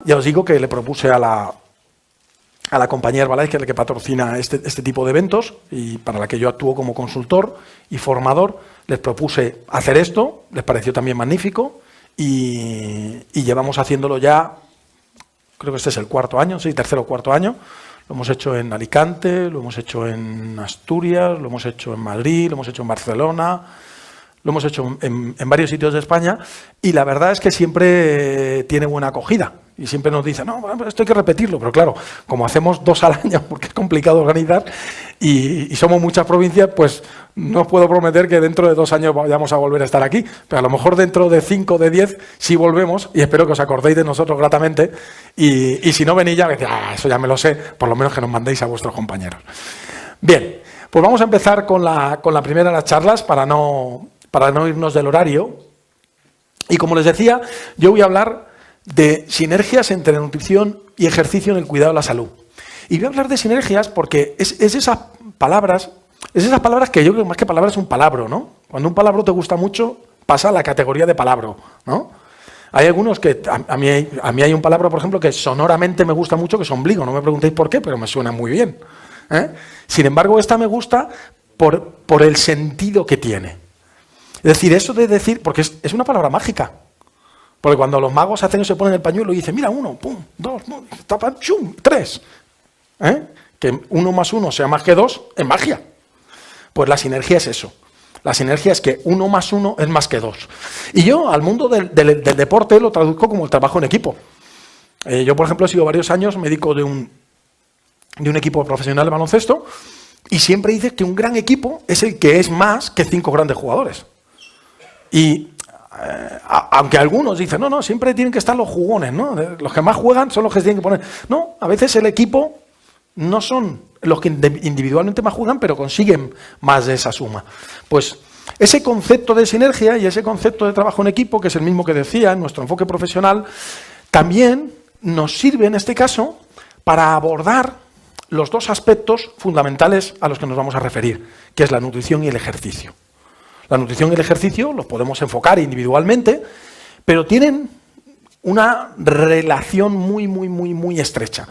Ya os digo que le propuse a la compañía Herbalife, que es la que patrocina este tipo de eventos y para la que yo actúo como consultor y formador, les propuse hacer esto, les pareció también magnífico y llevamos haciéndolo ya, creo que este es el cuarto año, sí, tercero o cuarto año. Lo hemos hecho en Alicante, lo hemos hecho en Asturias, lo hemos hecho en Madrid, lo hemos hecho en Barcelona, lo hemos hecho en varios sitios de España y la verdad es que siempre tiene buena acogida. Y siempre nos dicen, no, esto hay que repetirlo, pero claro, como hacemos 2 al año, porque es complicado organizar, y somos muchas provincias, pues no os puedo prometer que dentro de 2 años vayamos a volver a estar aquí, pero a lo mejor dentro de 5 o de 10 sí volvemos, y espero que os acordéis de nosotros gratamente, y si no venís ya, eso ya me lo sé, por lo menos que nos mandéis a vuestros compañeros. Bien, pues vamos a empezar con la primera de las charlas, para no irnos del horario, y como les decía, yo voy a hablar de sinergias entre nutrición y ejercicio en el cuidado de la salud. Y voy a hablar de sinergias porque es esas palabras que yo creo que más que palabras es un palabro, ¿no? Cuando un palabro te gusta mucho, pasa a la categoría de palabro, ¿no? Hay algunos que, a mí hay un palabra, por ejemplo, que sonoramente me gusta mucho, que es ombligo. No me preguntéis por qué, pero me suena muy bien, ¿eh? Sin embargo, esta me gusta por el sentido que tiene. Es decir, eso de decir, porque es una palabra mágica. Porque cuando los magos hacen eso, se ponen el pañuelo y dicen, mira, 1, pum, 2, tapan, chum, 3. Que 1 más 1 sea más que 2, es magia. Pues la sinergia es eso. La sinergia es que 1 más 1 es más que 2. Y yo al mundo del deporte lo traduzco como el trabajo en equipo. Yo, por ejemplo, he sido varios años médico de un equipo profesional de baloncesto y siempre dices que un gran equipo es el que es más que 5 grandes jugadores. Y aunque algunos dicen, no, siempre tienen que estar los jugones, ¿no? Los que más juegan son los que se tienen que poner. No, a veces el equipo no son los que individualmente más juegan, pero consiguen más de esa suma. Pues ese concepto de sinergia y ese concepto de trabajo en equipo, que es el mismo que decía en nuestro enfoque profesional, también nos sirve en este caso para abordar los 2 aspectos fundamentales a los que nos vamos a referir, que es la nutrición y el ejercicio. La nutrición y el ejercicio los podemos enfocar individualmente, pero tienen una relación muy estrecha.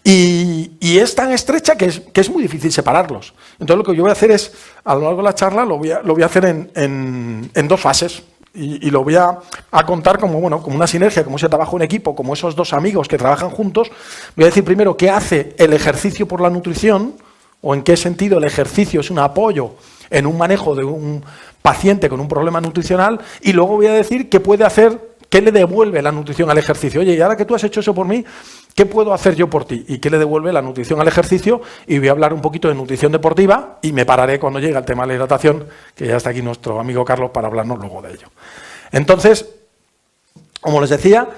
Y es tan estrecha que es muy difícil separarlos. Entonces lo que yo voy a hacer es, a lo largo de la charla, lo voy a hacer en 2 fases. Y lo voy a contar como una sinergia, como ese trabajo en equipo, como esos 2 amigos que trabajan juntos. Voy a decir primero qué hace el ejercicio por la nutrición, o en qué sentido el ejercicio es un apoyo en un manejo de un paciente con un problema nutricional, y luego voy a decir qué puede hacer, qué le devuelve la nutrición al ejercicio. Oye, y ahora que tú has hecho eso por mí, ¿qué puedo hacer yo por ti? ¿Y qué le devuelve la nutrición al ejercicio? Y voy a hablar un poquito de nutrición deportiva y me pararé cuando llegue el tema de la hidratación, que ya está aquí nuestro amigo Carlos para hablarnos luego de ello. Entonces, como les decía,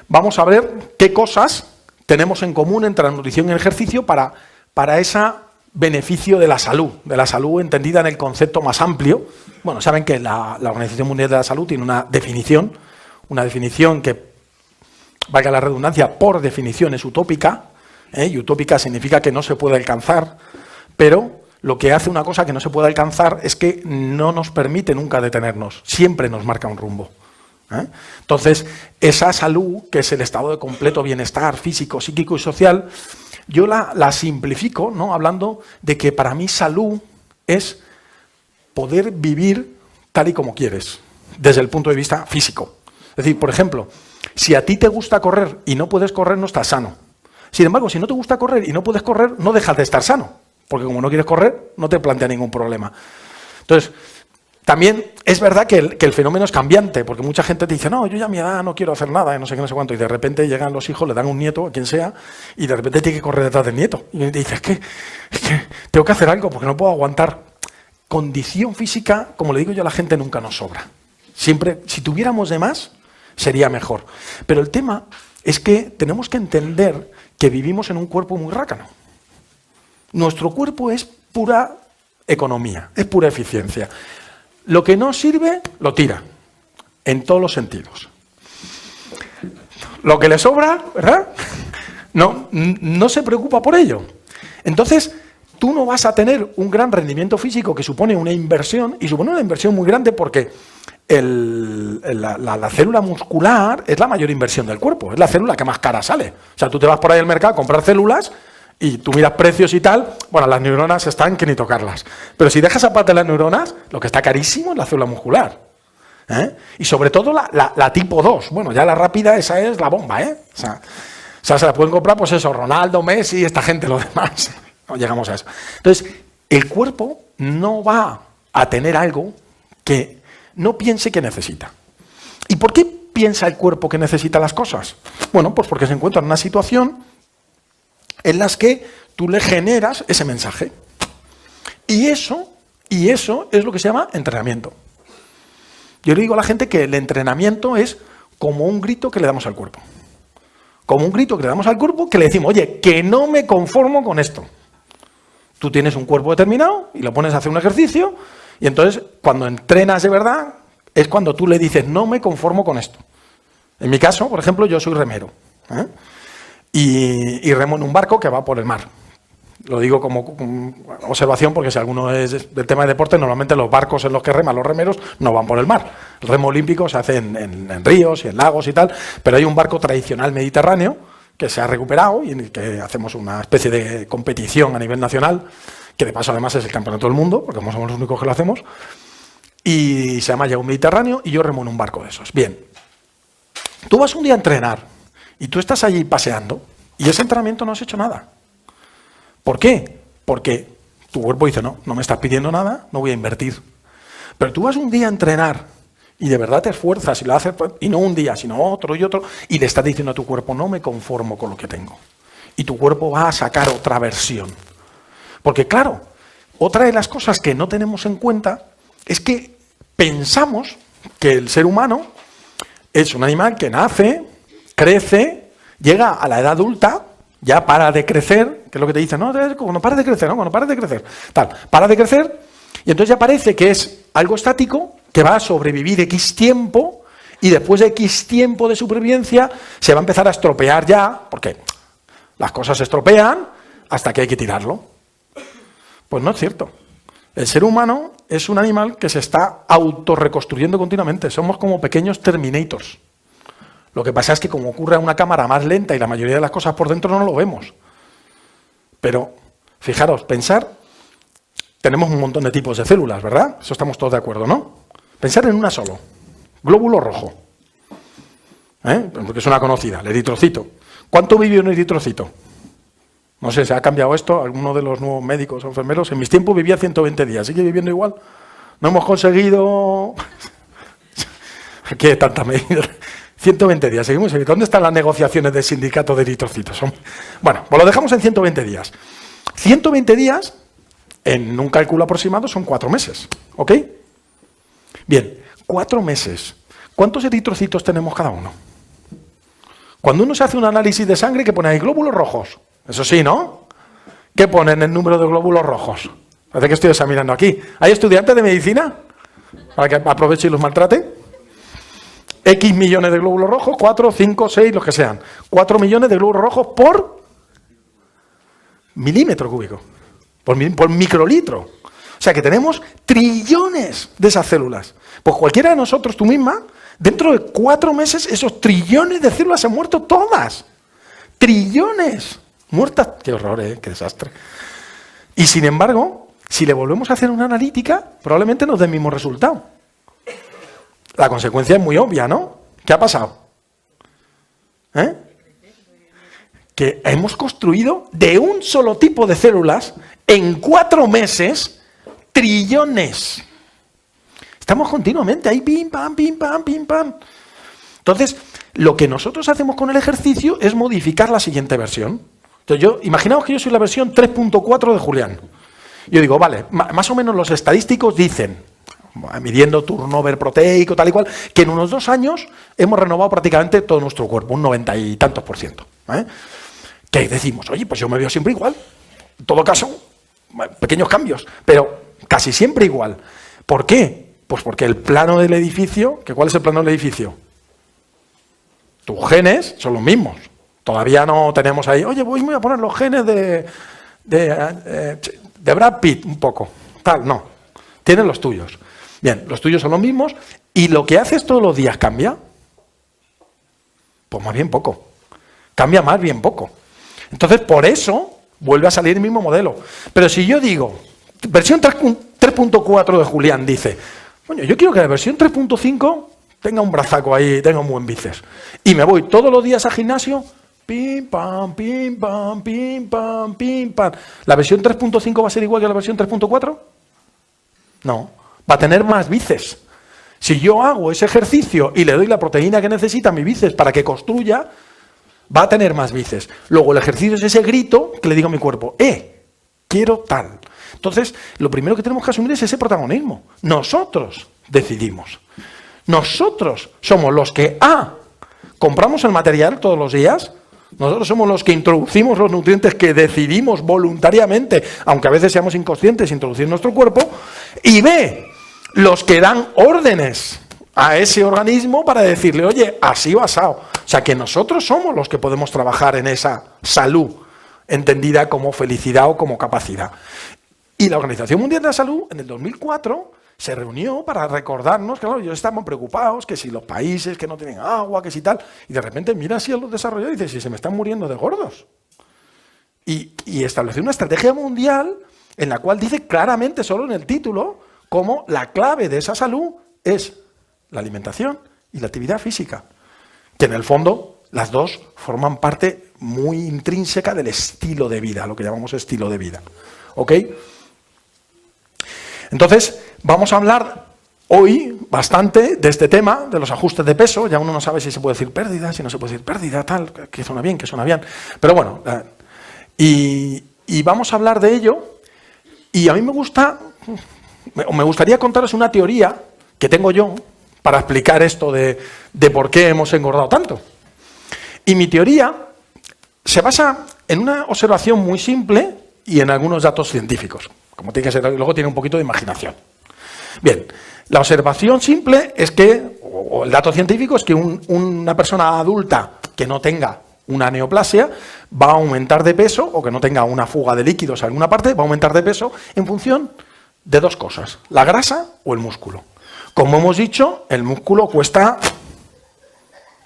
vamos a ver qué cosas tenemos en común entre la nutrición y el ejercicio para ese beneficio de la salud entendida en el concepto más amplio. Bueno, saben que la Organización Mundial de la Salud tiene una definición que, valga la redundancia, por definición es utópica, y utópica significa que no se puede alcanzar, pero lo que hace una cosa que no se puede alcanzar es que no nos permite nunca detenernos, siempre nos marca un rumbo. Entonces, esa salud, que es el estado de completo bienestar físico, psíquico y social, yo la simplifico, ¿no? Hablando de que para mí salud es poder vivir tal y como quieres, desde el punto de vista físico. Es decir, por ejemplo, si a ti te gusta correr y no puedes correr, no estás sano. Sin embargo, si no te gusta correr y no puedes correr, no dejas de estar sano, porque como no quieres correr, no te plantea ningún problema. Entonces, también es verdad que el fenómeno es cambiante, porque mucha gente te dice, no, yo ya a mi edad no quiero hacer nada, no sé qué, no sé cuánto, y de repente llegan los hijos, le dan un nieto, a quien sea, y de repente tiene que correr detrás del nieto. Y te dice, es que tengo que hacer algo porque no puedo aguantar. Condición física, como le digo yo a la gente, nunca nos sobra. Siempre, si tuviéramos de más, sería mejor. Pero el tema es que tenemos que entender que vivimos en un cuerpo muy rácano. Nuestro cuerpo es pura economía, es pura eficiencia. Lo que no sirve, lo tira, en todos los sentidos. Lo que le sobra, ¿verdad? No se preocupa por ello. Entonces, tú no vas a tener un gran rendimiento físico que supone una inversión, y supone una inversión muy grande porque la célula muscular es la mayor inversión del cuerpo, es la célula que más cara sale. O sea, tú te vas por ahí al mercado a comprar células y tú miras precios y tal, bueno, las neuronas están que ni tocarlas. Pero si dejas aparte las neuronas, lo que está carísimo es la célula muscular. Y sobre todo la tipo 2. Bueno, ya la rápida, esa es la bomba, ¿eh? O sea, se la pueden comprar, pues eso, Ronaldo, Messi, esta gente, lo demás. No llegamos a eso. Entonces, el cuerpo no va a tener algo que no piense que necesita. ¿Y por qué piensa el cuerpo que necesita las cosas? Bueno, pues porque se encuentra en una situación en la que tú le generas ese mensaje. Y eso es lo que se llama entrenamiento. Yo le digo a la gente que el entrenamiento es como un grito que le damos al cuerpo. Como un grito que le damos al cuerpo que le decimos, oye, que no me conformo con esto. Tú tienes un cuerpo determinado y lo pones a hacer un ejercicio y entonces cuando entrenas de verdad es cuando tú le dices, no me conformo con esto. En mi caso, por ejemplo, yo soy remero, ¿eh? Y remo en un barco que va por el mar. Lo digo como observación porque si alguno es del tema de deporte, normalmente los barcos en los que reman los remeros no van por el mar. El remo olímpico se hace en ríos y en lagos y tal, pero hay un barco tradicional mediterráneo que se ha recuperado y en el que hacemos una especie de competición a nivel nacional, que de paso además es el campeonato del mundo, porque como somos los únicos que lo hacemos, y se llama ya un Mediterráneo, y yo remo en un barco de esos. Bien, tú vas un día a entrenar y tú estás allí paseando y ese entrenamiento no has hecho nada. ¿Por qué? Porque tu cuerpo dice, no me estás pidiendo nada, no voy a invertir. Pero tú vas un día a entrenar y de verdad te esfuerzas y lo haces, y no un día, sino otro y otro, y le estás diciendo a tu cuerpo, no me conformo con lo que tengo. Y tu cuerpo va a sacar otra versión. Porque claro, otra de las cosas que no tenemos en cuenta es que pensamos que el ser humano es un animal que nace, crece, llega a la edad adulta, ya para de crecer, que es lo que te dicen, no, cuando pares de crecer, no, cuando pares de crecer, tal, para de crecer, y entonces ya parece que es algo estático, que va a sobrevivir X tiempo, y después de X tiempo de supervivencia se va a empezar a estropear ya, porque las cosas se estropean hasta que hay que tirarlo. Pues no es cierto. El ser humano es un animal que se está autorreconstruyendo continuamente, somos como pequeños Terminators. Lo que pasa es que como ocurre a una cámara más lenta y la mayoría de las cosas por dentro no lo vemos. Pero, fijaros, pensar, tenemos un montón de tipos de células, ¿verdad? Eso estamos todos de acuerdo, ¿no? Pensar en una solo, glóbulo rojo, porque es una conocida, el eritrocito. ¿Cuánto vive un eritrocito? No sé, ¿se ha cambiado esto? ¿Alguno de los nuevos médicos o enfermeros? En mis tiempos vivía 120 días, ¿sigue viviendo igual? No hemos conseguido... ¿Qué tanta medida? 120 días, seguimos. ¿Dónde están las negociaciones del sindicato de eritrocitos? Bueno, pues lo dejamos en 120 días. 120 días, en un cálculo aproximado, son 4 meses, ¿ok? Bien, 4 meses. ¿Cuántos eritrocitos tenemos cada uno? Cuando uno se hace un análisis de sangre, ¿qué pone ahí? Glóbulos rojos. Eso sí, ¿no? ¿Qué pone en el número de glóbulos rojos? Parece que estoy examinando aquí. ¿Hay estudiantes de medicina? Para que aproveche y los maltrate. X millones de glóbulos rojos, 4, 5, 6, los que sean. 4 millones de glóbulos rojos por milímetro cúbico, por microlitro. O sea que tenemos trillones de esas células. Pues cualquiera de nosotros, tú misma, dentro de 4 meses, esos trillones de células se han muerto todas. Trillones. Muertas. Qué horror, qué desastre. Y sin embargo, si le volvemos a hacer una analítica, probablemente nos dé el mismo resultado. La consecuencia es muy obvia, ¿no? ¿Qué ha pasado? Que hemos construido de un solo tipo de células en 4 meses trillones. Estamos continuamente ahí, pim, pam, pim, pam, pim, pam. Entonces, lo que nosotros hacemos con el ejercicio es modificar la siguiente versión. Entonces, imaginaos que yo soy la versión 3.4 de Julián. Yo digo, vale, más o menos los estadísticos dicen, midiendo turnover proteico, tal y cual, que en unos 2 años hemos renovado prácticamente todo nuestro cuerpo, un 90 y tantos %. Que decimos, oye, pues yo me veo siempre igual. En todo caso, pequeños cambios, pero casi siempre igual. ¿Por qué? Pues porque el plano del edificio, ¿cuál es el plano del edificio? Tus genes son los mismos. Todavía no tenemos ahí, oye, voy a poner los genes de Brad Pitt un poco. Tal, no. Tienen los tuyos. Bien, los tuyos son los mismos. ¿Y lo que haces todos los días cambia? Pues más bien poco. Cambia más bien poco. Entonces, por eso vuelve a salir el mismo modelo. Pero si yo digo, versión 3.4 de Julián dice, coño, yo quiero que la versión 3.5 tenga un brazaco ahí, tenga un buen bíceps. Y me voy todos los días al gimnasio, pim, pam, pim, pam, pim, pam, pim, pam. ¿La versión 3.5 va a ser igual que la versión 3.4? No, va a tener más bíceps. Si yo hago ese ejercicio y le doy la proteína que necesita mi bíceps para que construya, va a tener más bíceps. Luego el ejercicio es ese grito que le digo a mi cuerpo, quiero tal. Entonces, lo primero que tenemos que asumir es ese protagonismo. Nosotros decidimos. Nosotros somos los que, compramos el material todos los días. Nosotros somos los que introducimos los nutrientes que decidimos voluntariamente, aunque a veces seamos inconscientes, introducir en nuestro cuerpo. Y B, los que dan órdenes a ese organismo para decirle, oye, así basado. O sea, que nosotros somos los que podemos trabajar en esa salud, entendida como felicidad o como capacidad. Y la Organización Mundial de la Salud, en el 2004, se reunió para recordarnos que, claro, ellos estaban preocupados, que si los países que no tienen agua, que si tal, y de repente mira así a los desarrollados y dice, si se me están muriendo de gordos. Y estableció una estrategia mundial en la cual dice claramente, solo en el título, cómo la clave de esa salud es la alimentación y la actividad física. Que en el fondo, las dos forman parte muy intrínseca del estilo de vida, lo que llamamos estilo de vida. ¿Ok? Entonces, vamos a hablar hoy bastante de este tema, de los ajustes de peso. Ya uno no sabe si se puede decir pérdida, si no se puede decir pérdida, tal, que suena bien, que suena bien. Pero bueno, y vamos a hablar de ello. Y a mí me gustaría contaros una teoría que tengo yo para explicar esto de por qué hemos engordado tanto. Y mi teoría se basa en una observación muy simple y en algunos datos científicos. Como tiene que ser, luego tiene un poquito de imaginación. Bien, la observación simple es que, o el dato científico es que una persona adulta que no tenga una neoplasia va a aumentar de peso, o que no tenga una fuga de líquidos en alguna parte, va a aumentar de peso en función de dos cosas, la grasa o el músculo. Como hemos dicho, el músculo cuesta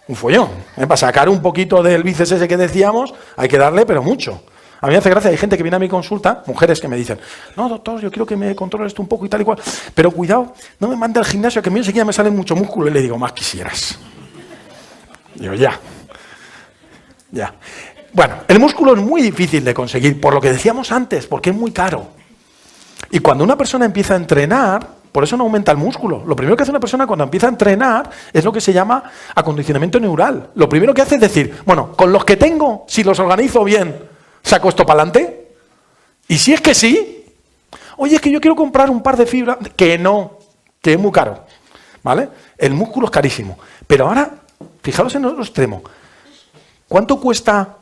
un follón. Para sacar un poquito del bíceps ese que decíamos, hay que darle, pero mucho. A mí me hace gracia, hay gente que viene a mi consulta, mujeres que me dicen, no, doctor, yo quiero que me controle esto un poco y tal y cual, pero cuidado, no me mande al gimnasio, que a mí enseguida me sale mucho músculo. Y le digo, más quisieras. Digo, ya. Bueno, el músculo es muy difícil de conseguir, por lo que decíamos antes, porque es muy caro. Y cuando una persona empieza a entrenar, por eso no aumenta el músculo. Lo primero que hace una persona cuando empieza a entrenar es lo que se llama acondicionamiento neural. Lo primero que hace es decir, bueno, con los que tengo, si los organizo bien, ¿saco esto para adelante? Y si es que sí, oye, es que yo quiero comprar un par de fibras, que no, que es muy caro, ¿vale? El músculo es carísimo. Pero ahora, fijaros en el otro extremo. ¿Cuánto cuesta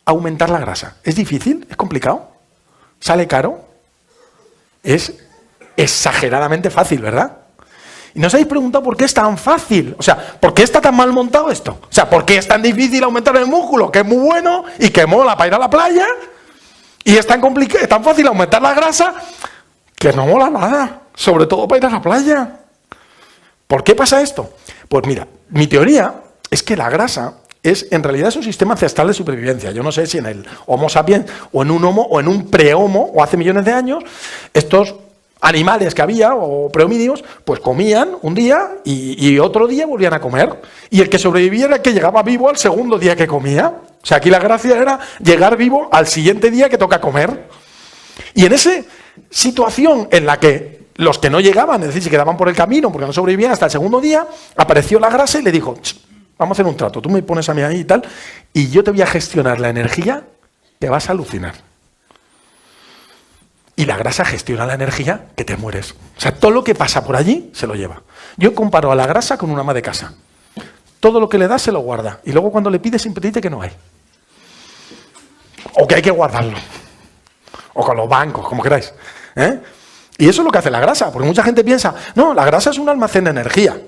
aumentar la grasa? ¿Es difícil? ¿Es complicado? ¿Sale caro? Es exageradamente fácil, ¿verdad? Y no os habéis preguntado por qué es tan fácil. O sea, ¿por qué está tan mal montado esto? O sea, ¿por qué es tan difícil aumentar el músculo? Que es muy bueno y que mola para ir a la playa. Y es tan fácil aumentar la grasa que no mola nada. Sobre todo para ir a la playa. ¿Por qué pasa esto? Pues mira, mi teoría es que la grasa en realidad es un sistema ancestral de supervivencia. Yo no sé si en el Homo sapiens o en un Homo o en un pre-Homo o hace millones de años, estos animales que había, o prehomínidos, pues comían un día y otro día volvían a comer. Y el que sobrevivía era el que llegaba vivo al segundo día que comía. O sea, aquí la gracia era llegar vivo al siguiente día que toca comer. Y en esa situación en la que los que no llegaban, es decir, se quedaban por el camino porque no sobrevivían hasta el segundo día, apareció la grasa y le dijo, vamos a hacer un trato, tú me pones a mí ahí y tal, y yo te voy a gestionar la energía, te vas a alucinar. Y la grasa gestiona la energía que te mueres. O sea, todo lo que pasa por allí se lo lleva. Yo comparo a la grasa con una ama de casa. Todo lo que le das se lo guarda. Y luego cuando le pides siempre dice que no hay. O que hay que guardarlo. O con los bancos, como queráis. Y eso es lo que hace la grasa. Porque mucha gente piensa, no, la grasa es un almacén de energía.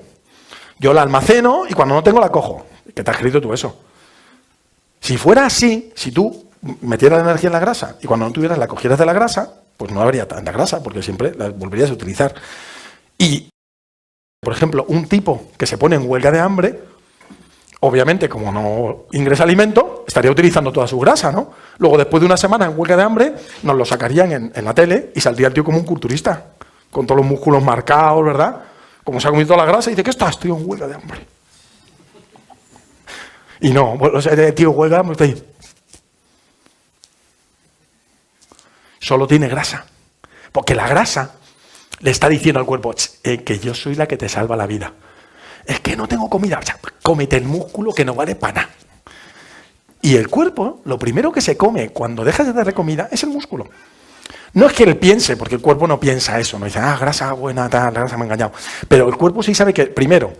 Yo la almaceno y cuando no tengo la cojo. ¿Qué te has escrito tú eso? Si fuera así, si tú metieras la energía en la grasa y cuando no tuvieras la cogieras de la grasa, pues no habría tanta grasa porque siempre la volverías a utilizar. Y por ejemplo, un tipo que se pone en huelga de hambre, obviamente, como no ingresa alimento, estaría utilizando toda su grasa, ¿no? Luego, después de una semana en huelga de hambre, nos lo sacarían en la tele y saldría el tío como un culturista, con todos los músculos marcados, ¿verdad? Como se ha comido toda la grasa y dice, ¿qué estás, tío, en huelga de hambre? Y no, bueno, o sea, el tío huelga de hambre, está ahí. Solo tiene grasa. Porque la grasa le está diciendo al cuerpo que yo soy la que te salva la vida. Es que no tengo comida. O sea, cómete el músculo que no vale para nada. Y el cuerpo, lo primero que se come cuando dejas de darle comida es el músculo. No es que él piense, porque el cuerpo no piensa eso. No dice, grasa buena, tal, la grasa me ha engañado. Pero el cuerpo sí sabe que, primero,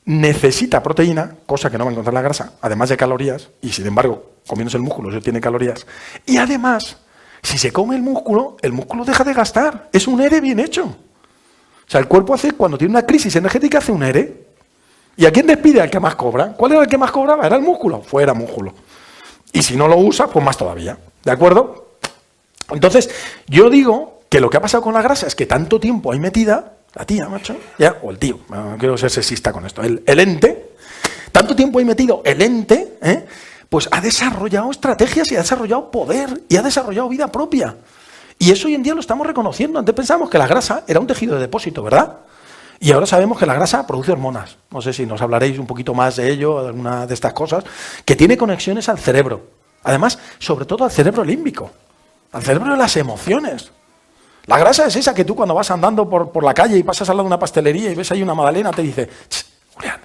necesita proteína, cosa que no va a encontrar la grasa, además de calorías, y sin embargo, comiéndose el músculo, eso tiene calorías. Y además, si se come el músculo deja de gastar. Es un ERE bien hecho. O sea, el cuerpo hace, cuando tiene una crisis energética, hace un ERE. ¿Y a quién despide? Al que más cobra. ¿Cuál era el que más cobraba? Era el músculo. Fuera músculo. Y si no lo usa, pues más todavía. ¿De acuerdo? Entonces, yo digo que lo que ha pasado con la grasa es que tanto tiempo hay metida, la tía, macho, ya, o el tío, no quiero ser sexista con esto, el ente, tanto tiempo hay metido el ente, pues ha desarrollado estrategias y ha desarrollado poder y ha desarrollado vida propia. Y eso hoy en día lo estamos reconociendo. Antes pensábamos que la grasa era un tejido de depósito, ¿verdad? Y ahora sabemos que la grasa produce hormonas. No sé si nos hablaréis un poquito más de ello, de alguna de estas cosas, que tiene conexiones al cerebro. Además, sobre todo al cerebro límbico, al cerebro de las emociones. La grasa es esa que tú cuando vas andando por la calle y pasas al lado de una pastelería y ves ahí una magdalena, te dice, Julián,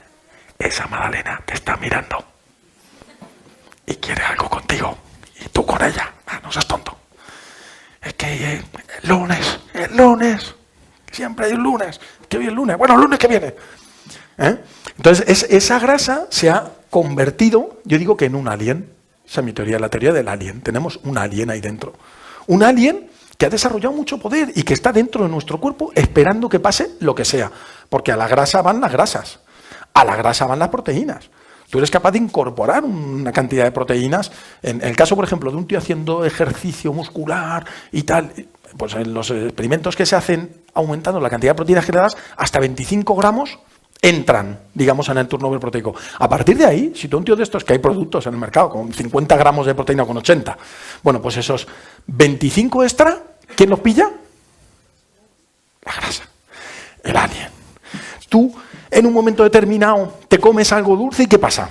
esa magdalena te está mirando y quiere algo contigo y tú con ella. No seas tonto. Es que el lunes, siempre hay un lunes. ¿Qué hoy es el lunes? Bueno, el lunes que viene. Entonces, esa grasa se ha convertido, yo digo que en un alien. Esa es mi teoría, la teoría del alien. Tenemos un alien ahí dentro. Un alien que ha desarrollado mucho poder y que está dentro de nuestro cuerpo esperando que pase lo que sea. Porque a la grasa van las grasas, a la grasa van las proteínas. Tú eres capaz de incorporar una cantidad de proteínas. En el caso, por ejemplo, de un tío haciendo ejercicio muscular y tal, pues en los experimentos que se hacen aumentando la cantidad de proteínas que le das, hasta 25 gramos entran, digamos, en el turnover proteico. A partir de ahí, si tú un tío de estos, que hay productos en el mercado con 50 gramos de proteína o con 80, bueno, pues esos 25 extra, ¿quién los pilla? La grasa, el alien. Tú, en un momento determinado, te comes algo dulce y ¿qué pasa?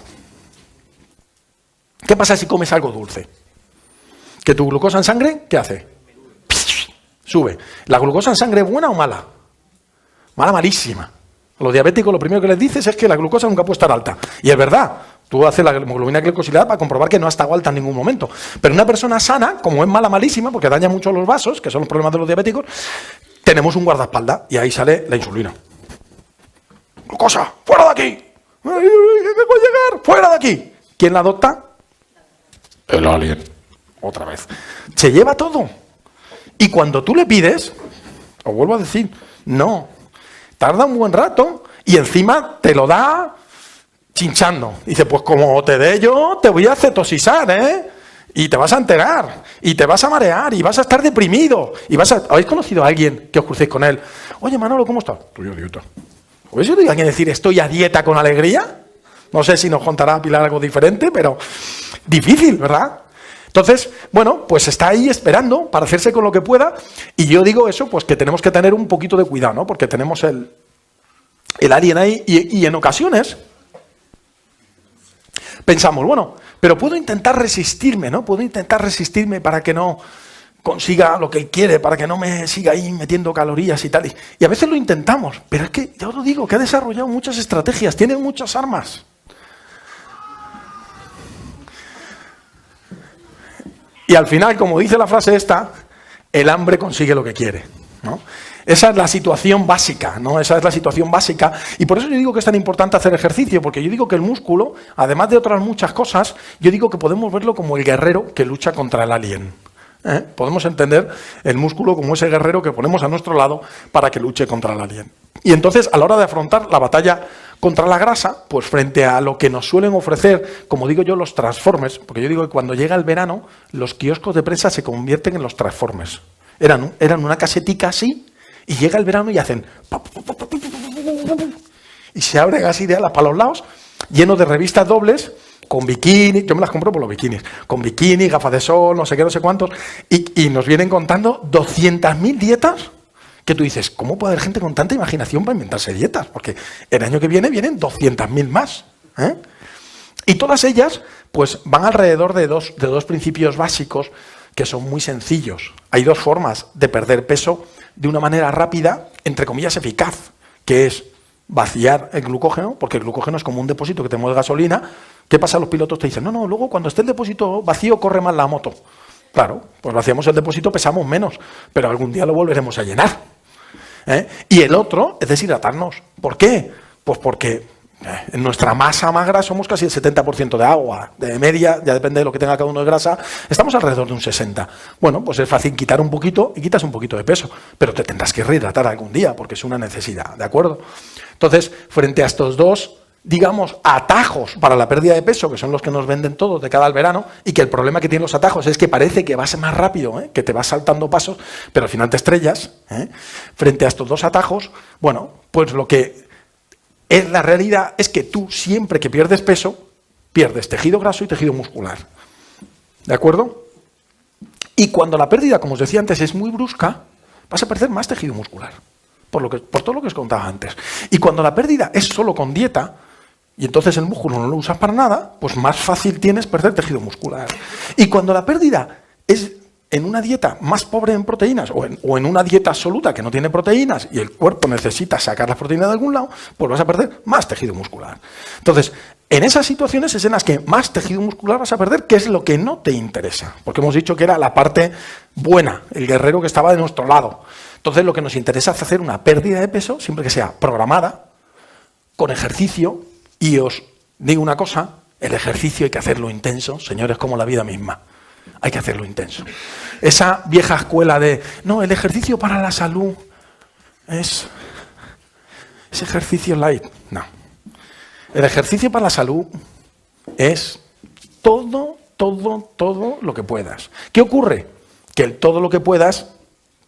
¿Qué pasa si comes algo dulce? ¿Que tu glucosa en sangre, qué hace? Sube. ¿La glucosa en sangre es buena o mala? Mala, malísima. A los diabéticos lo primero que les dices es que la glucosa nunca puede estar alta. Y es verdad. Tú haces la hemoglobina glicosilada para comprobar que no ha estado alta en ningún momento. Pero una persona sana, como es mala, malísima, porque daña mucho los vasos, que son los problemas de los diabéticos, tenemos un guardaespaldas y ahí sale la insulina. ¡Glucosa! ¡Fuera de aquí! ¡Ay, ay, voy a llegar! ¡Fuera de aquí! ¿Quién la adopta? El alien. Otra vez. Se lleva todo. Y cuando tú le pides, os vuelvo a decir, no. Tarda un buen rato y encima te lo da chinchando. Dice, pues como te dé yo, te voy a cetosizar, ¿eh? Y te vas a enterar, y te vas a marear, y vas a estar deprimido. Y ¿habéis conocido a alguien que os crucéis con él? Oye, Manolo, ¿cómo estás? Estoy a dieta. ¿Habéis oído a alguien decir, estoy a dieta con alegría? No sé si nos contará Pilar algo diferente, pero difícil, ¿verdad? Entonces, bueno, pues está ahí esperando para hacerse con lo que pueda. Y yo digo eso, pues que tenemos que tener un poquito de cuidado, ¿no? Porque tenemos el alien ahí y en ocasiones pensamos, bueno, pero puedo intentar resistirme, ¿no? Puedo intentar resistirme para que no consiga lo que él quiere, para que no me siga ahí metiendo calorías y tal. Y a veces lo intentamos, pero es que, ya os lo digo, que ha desarrollado muchas estrategias, tiene muchas armas. Y al final, como dice la frase esta, el hambre consigue lo que quiere, ¿no? Esa es la situación básica, ¿no? Esa es la situación básica. Y por eso yo digo que es tan importante hacer ejercicio, porque yo digo que el músculo, además de otras muchas cosas, yo digo que podemos verlo como el guerrero que lucha contra el alien. Podemos entender el músculo como ese guerrero que ponemos a nuestro lado para que luche contra el alien. Y entonces, a la hora de afrontar la batalla contra la grasa, pues frente a lo que nos suelen ofrecer, como digo yo, los transformers, porque yo digo que cuando llega el verano, los kioscos de prensa se convierten en los transformers. Eran una casetica así, y llega el verano y hacen y se abre gas ideal para los lados, lleno de revistas dobles, con bikini, yo me las compro por los bikinis, con bikini, gafas de sol, no sé qué, no sé cuántos, y nos vienen contando 200.000 dietas, que tú dices, ¿cómo puede haber gente con tanta imaginación para inventarse dietas? Porque el año que viene vienen 200.000 más, ¿eh? Y todas ellas, pues, van alrededor de dos principios básicos que son muy sencillos. Hay dos formas de perder peso de una manera rápida, entre comillas, eficaz, que es vaciar el glucógeno, porque el glucógeno es como un depósito que te mueve gasolina. ¿Qué pasa? Los pilotos te dicen, no, luego cuando esté el depósito vacío corre más la moto. Claro, pues vaciamos el depósito, pesamos menos, pero algún día lo volveremos a llenar, ¿eh? Y el otro es deshidratarnos. ¿Por qué? Pues porque en nuestra masa magra somos casi el 70% de agua, de media, ya depende de lo que tenga cada uno de grasa, estamos alrededor de un 60%. Bueno, pues es fácil quitar un poquito y quitas un poquito de peso, pero te tendrás que rehidratar algún día porque es una necesidad, ¿de acuerdo? Entonces, frente a estos dos, digamos, atajos para la pérdida de peso, que son los que nos venden todos de cara al verano, y que el problema que tienen los atajos es que parece que vas más rápido, ¿eh? Que te vas saltando pasos, pero al final te estrellas, ¿eh? Frente a estos dos atajos, bueno, pues lo que es la realidad es que tú siempre que pierdes peso, pierdes tejido graso y tejido muscular. ¿De acuerdo? Y cuando la pérdida, como os decía antes, es muy brusca, vas a perder más tejido muscular. Por todo lo que os contaba antes. Y cuando la pérdida es solo con dieta, y entonces el músculo no lo usas para nada, pues más fácil tienes perder tejido muscular. Y cuando la pérdida es en una dieta más pobre en proteínas, o en una dieta absoluta que no tiene proteínas, y el cuerpo necesita sacar las proteínas de algún lado, pues vas a perder más tejido muscular. Entonces, en esas situaciones es en las que más tejido muscular vas a perder, que es lo que no te interesa. Porque hemos dicho que era la parte buena, el guerrero que estaba de nuestro lado. Entonces lo que nos interesa es hacer una pérdida de peso, siempre que sea programada, con ejercicio, y os digo una cosa, el ejercicio hay que hacerlo intenso, señores, como la vida misma. Hay que hacerlo intenso. Esa vieja escuela de, no, el ejercicio para la salud es ejercicio light. No. El ejercicio para la salud es todo lo que puedas. ¿Qué ocurre? Que el todo lo que puedas,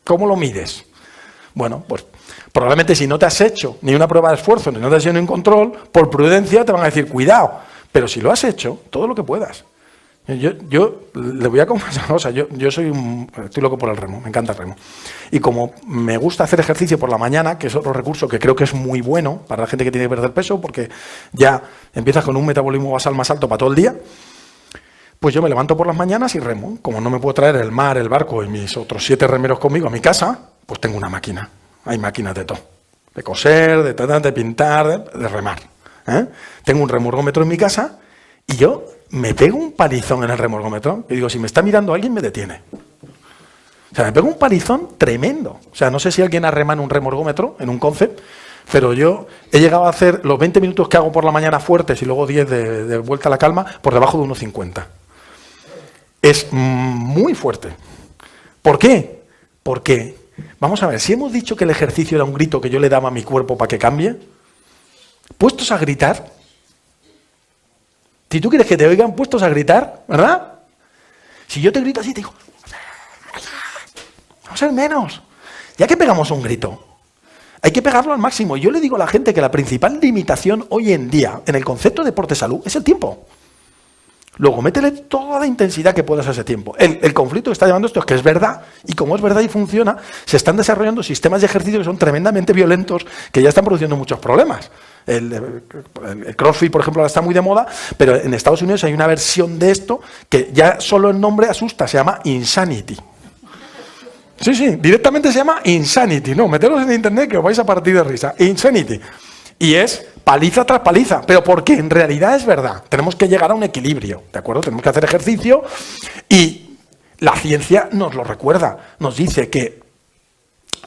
¿cómo lo mides? Bueno, pues probablemente si no te has hecho ni una prueba de esfuerzo, ni no te has hecho ni un control, por prudencia te van a decir, cuidado. Pero si lo has hecho, todo lo que puedas. Yo le voy a confesar una cosa, yo estoy loco por el remo, me encanta el remo. Y como me gusta hacer ejercicio por la mañana, que es otro recurso que creo que es muy bueno para la gente que tiene que perder peso, porque ya empiezas con un metabolismo basal más alto para todo el día, pues yo me levanto por las mañanas y remo. Como no me puedo traer el mar, el barco y mis otros 7 remeros conmigo a mi casa, pues tengo una máquina. Hay máquinas de todo. De coser, de pintar, de remar, ¿eh? Tengo un remorgómetro en mi casa y yo me pego un palizón en el remorgómetro. Y digo, si me está mirando alguien, me detiene. O sea, me pego un palizón tremendo. O sea, no sé si alguien ha remado en un remorgómetro, en un concept, pero yo he llegado a hacer los 20 minutos que hago por la mañana fuertes y luego 10 de vuelta a la calma por debajo de 1,50. Es muy fuerte. ¿Por qué? Porque, vamos a ver, si hemos dicho que el ejercicio era un grito que yo le daba a mi cuerpo para que cambie, puestos a gritar, si tú quieres que te oigan puestos a gritar, ¿verdad? Si yo te grito así, te digo, vamos a ser menos. Ya que pegamos un grito, hay que pegarlo al máximo. Yo le digo a la gente que la principal limitación hoy en día en el concepto de deporte-salud es el tiempo. Luego, métele toda la intensidad que puedas a ese tiempo. El conflicto que está llevando esto es que es verdad, y como es verdad y funciona, se están desarrollando sistemas de ejercicio que son tremendamente violentos, que ya están produciendo muchos problemas. El CrossFit, por ejemplo, ahora está muy de moda, pero en Estados Unidos hay una versión de esto que ya solo el nombre asusta, se llama Insanity. Sí, directamente se llama Insanity. No, meteros en internet que os vais a partir de risa. Insanity. Y es paliza tras paliza, pero porque en realidad es verdad. Tenemos que llegar a un equilibrio, ¿de acuerdo? Tenemos que hacer ejercicio y la ciencia nos lo recuerda. Nos dice que